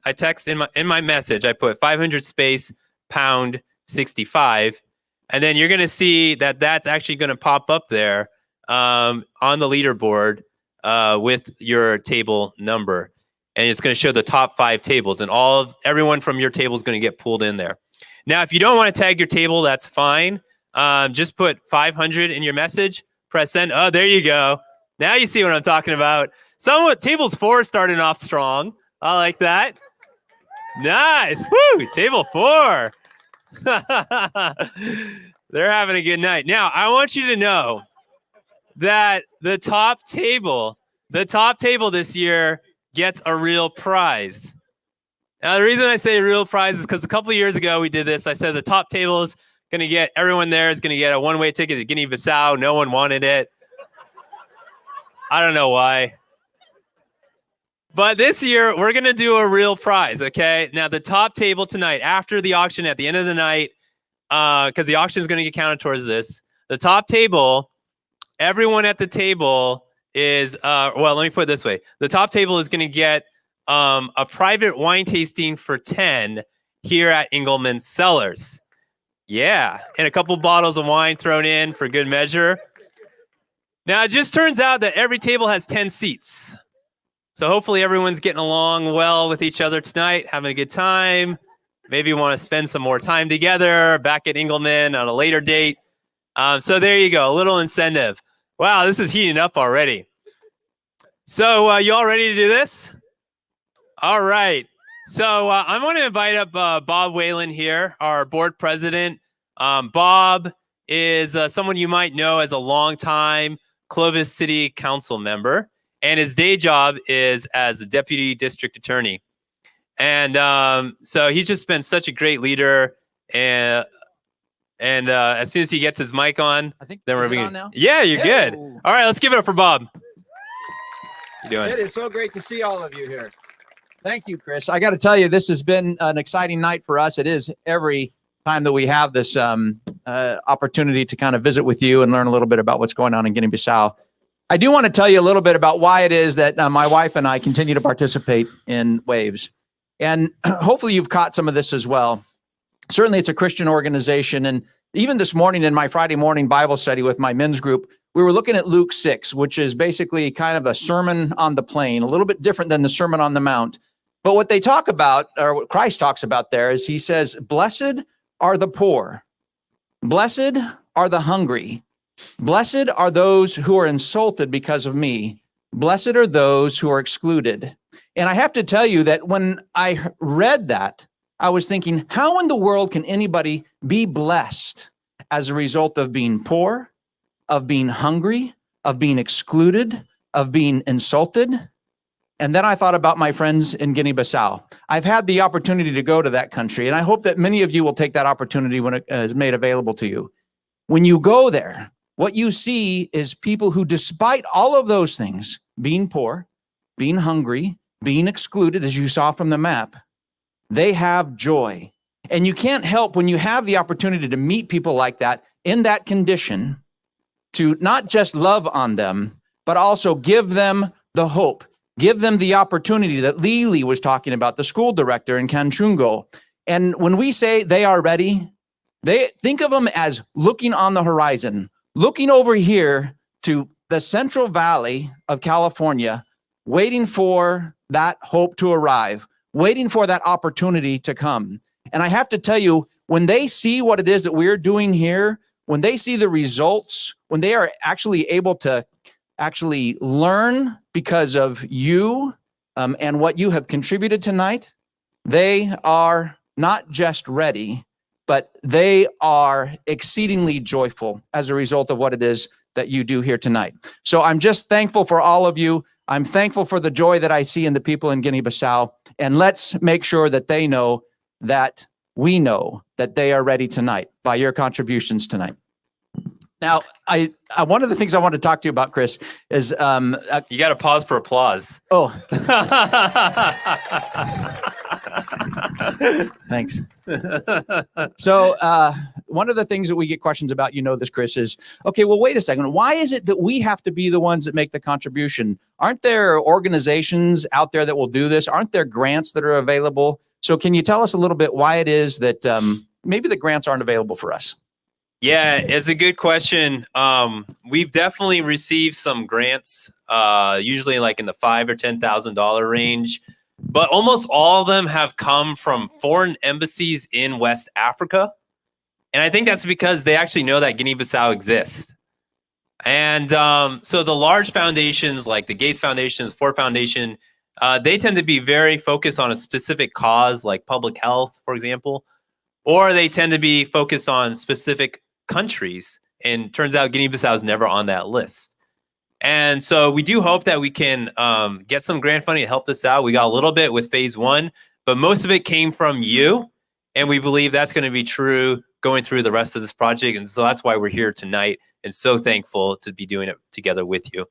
my message, I put 500 space pound 65. And then you're going to see that that's actually going to pop up there on the leaderboard with your table number. And it's going to show the top 5 tables, and everyone from your table is going to get pulled in there. Now, if you don't want to tag your table, that's fine. Just put 500 in your message, press send. Oh, there you go. Now you see what I'm talking about. Tables 4 starting off strong. I like that. Nice. Woo, table 4. They're having a good night. Now, I want you to know that the top table this year gets a real prize. Now, the reason I say real prize is because a couple of years ago we did this. I said the top tables Gonna get everyone there is gonna get a one-way ticket to Guinea-Bissau. No one wanted it. I don't know why. But this year, we're going to do a real prize, okay? Now, the top table tonight, after the auction at the end of the night, because the auction is going to get counted towards this, the top table, everyone at the table is, well, let me put it this way. The top table is going to get a private wine tasting for 10 here at Engelman's Cellars. Yeah, and a couple bottles of wine thrown in for good measure. Now, it just turns out that every table has 10 seats. So hopefully everyone's getting along well with each other tonight, having a good time. Maybe you want to spend some more time together back at Engelman on a later date. So there you go, a little incentive. Wow, this is heating up already. So you all ready to do this? All right. So I'm going to invite up Bob Whalen here, our board president. Bob is someone you might know as a longtime Clovis City Council member. And his day job is as a deputy district attorney. And so he's just been such a great leader. And as soon as he gets his mic on, I think then we're on now? Yeah, you're good. All right, let's give it up for Bob. How you doing? It is so great to see all of you here. Thank you, Chris. I got to tell you, this has been an exciting night for us. It is every time that we have this opportunity to kind of visit with you and learn a little bit about what's going on in Guinea-Bissau. I do want to tell you a little bit about why it is that my wife and I continue to participate in Waves. And hopefully you've caught some of this as well. Certainly it's a Christian organization. And even this morning in my Friday morning Bible study with my men's group, we were looking at Luke 6, which is basically kind of a sermon on the plain, a little bit different than the Sermon on the Mount. But what they talk about, or what Christ talks about there, is he says, blessed are the poor, blessed are the hungry, blessed are those who are insulted because of me. Blessed are those who are excluded. And I have to tell you that when I read that, I was thinking, how in the world can anybody be blessed as a result of being poor, of being hungry, of being excluded, of being insulted? And then I thought about my friends in Guinea-Bissau. I've had the opportunity to go to that country, and I hope that many of you will take that opportunity when it is made available to you. When you go there, what you see is people who, despite all of those things, being poor, being hungry, being excluded, as you saw from the map, they have joy. And you can't help, when you have the opportunity to meet people like that in that condition, to not just love on them, but also give them the hope, give them the opportunity that Lili was talking about, the school director in Kanchungo. And when we say they are ready, they think of them as looking on the horizon, looking over here to the Central Valley of California, waiting for that hope to arrive, waiting for that opportunity to come. And I have to tell you, when they see what it is that we're doing here, when they see the results, when they are actually able to actually learn because of you and what you have contributed tonight, they are not just ready, but they are exceedingly joyful as a result of what it is that you do here tonight. So I'm just thankful for all of you. I'm thankful for the joy that I see in the people in Guinea-Bissau. And let's make sure that they know that we know that they are ready tonight by your contributions tonight. Now, one of the things I want to talk to you about, Chris, is you got to pause for applause. Oh, thanks. So one of the things that we get questions about, you know this, Chris, is, okay, well, wait a second. Why is it that we have to be the ones that make the contribution? Aren't there organizations out there that will do this? Aren't there grants that are available? So can you tell us a little bit why it is that maybe the grants aren't available for us? Yeah, it's a good question. We've definitely received some grants, usually like in the $5,000 or $10,000 range, but almost all of them have come from foreign embassies in West Africa. And I think that's because they actually know that Guinea-Bissau exists. And so the large foundations like the Gates Foundation, Ford Foundation, they tend to be very focused on a specific cause like public health, for example, or they tend to be focused on specific countries. And turns out Guinea-Bissau is never on that list. And so we do hope that we can get some grant funding to help this out. We got a little bit with phase 1, but most of it came from you. And we believe that's going to be true going through the rest of this project. And so that's why we're here tonight, and so thankful to be doing it together with you.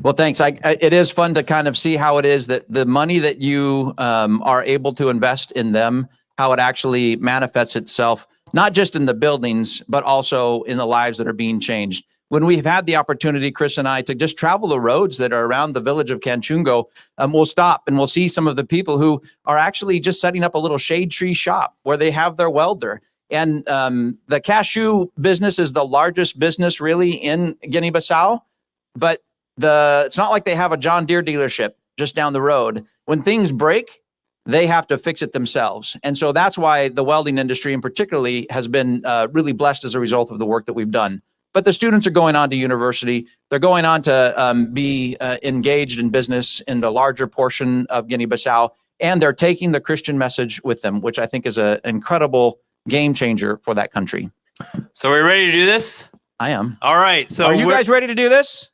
Well, thanks. It is fun to kind of see how it is that the money that you are able to invest in them, how it actually manifests itself, not just in the buildings, but also in the lives that are being changed. When we've had the opportunity, Chris and I, to just travel the roads that are around the village of Canchungo, we'll stop and we'll see some of the people who are actually just setting up a little shade tree shop where they have their welder. And the cashew business is the largest business really in Guinea-Bissau, but it's not like they have a John Deere dealership just down the road. When things break, they have to fix it themselves. And so that's why the welding industry in particularly has been really blessed as a result of the work that we've done. But the students are going on to university. They're going on to be engaged in business in the larger portion of Guinea-Bissau, and they're taking the Christian message with them, which I think is an incredible game changer for that country. So we're ready to do this? I am. All right. So are you guys ready to do this?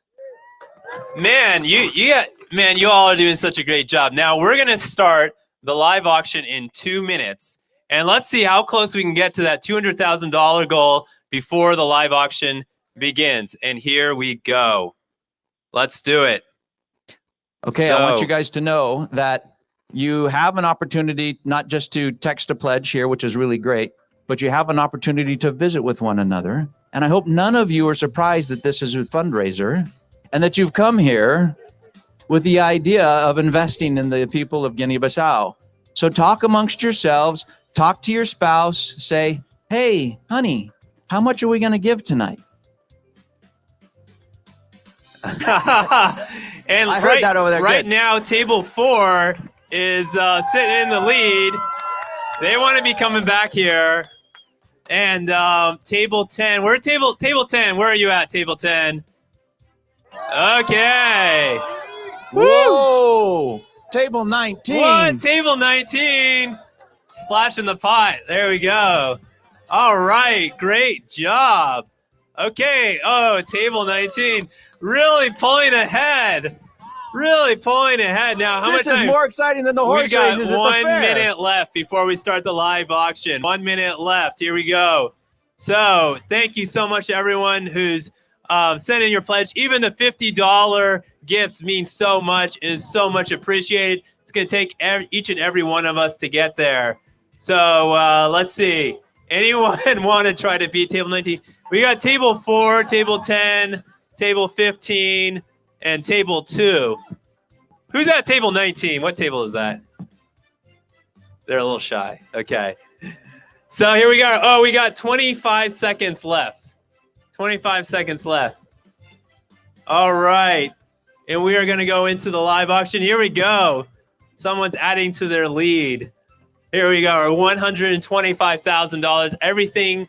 Man, you all are doing such a great job. Now we're going to start the live auction in 2 minutes, and let's see how close we can get to that $200,000 goal before the live auction begins. And here we go. Let's do it. Okay, I want you guys to know that you have an opportunity not just to text a pledge here, which is really great, but you have an opportunity to visit with one another. And I hope none of you are surprised that this is a fundraiser and that you've come here with the idea of investing in the people of Guinea-Bissau. So talk amongst yourselves, talk to your spouse, say, hey, honey, how much are we going to give tonight? And I heard that over there. Right Good. now, table 4 is sitting in the lead. They want to be coming back here. And table 10, we're at table 10. Where are you at, table 10? Okay. Whoa! Table 19. What? Table 19. Splash in the pot. There we go. All right. Great job. Okay. Oh, table 19. Really pulling ahead. Really pulling ahead. Now, how much This is time? more exciting than the horse races at the fair. 1 minute left before we start the live auction. 1 minute left. Here we go. So thank you so much to everyone who's sent in your pledge. Even the $50 gifts mean so much, is so much appreciated. It's going to take each and every one of us to get there. So let's see. Anyone want to try to beat table 19? We got table 4, table 10, table 15, and table 2. Who's at table 19? What table is that? They're a little shy. Okay. So here we go. Oh, we got 25 seconds left. 25 seconds left. All right. And we are going to go into the live auction. Here we go. Someone's adding to their lead. Here we go. Our $125,000. Everything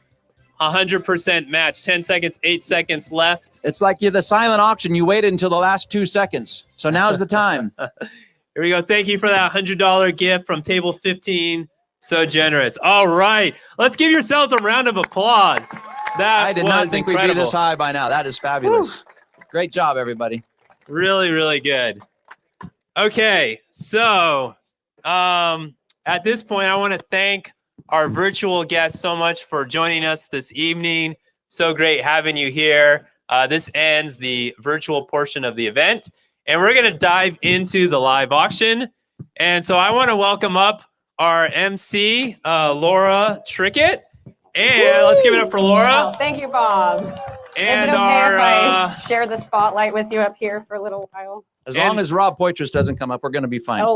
100% match. 10 seconds, 8 seconds left. It's like you're the silent auction. You waited until the last 2 seconds. So now's the time. Here we go. Thank you for that $100 gift from table 15. So generous. All right. Let's give yourselves a round of applause. I did not think incredible. we'd be this high by now. That is fabulous. Woo. Great job, everybody. Really, really good. Okay. So at this point, I want to thank our virtual guests so much for joining us this evening. So great having you here. This ends the virtual portion of the event, and we're going to dive into the live auction. And so I want to welcome up our MC, Laura Trickett. And let's give it up for Laura. Thank you, Bob. And Is it okay our, if I share the spotlight with you up here for a little while? As long as Rob Poitras doesn't come up, we're going to be fine. Oh.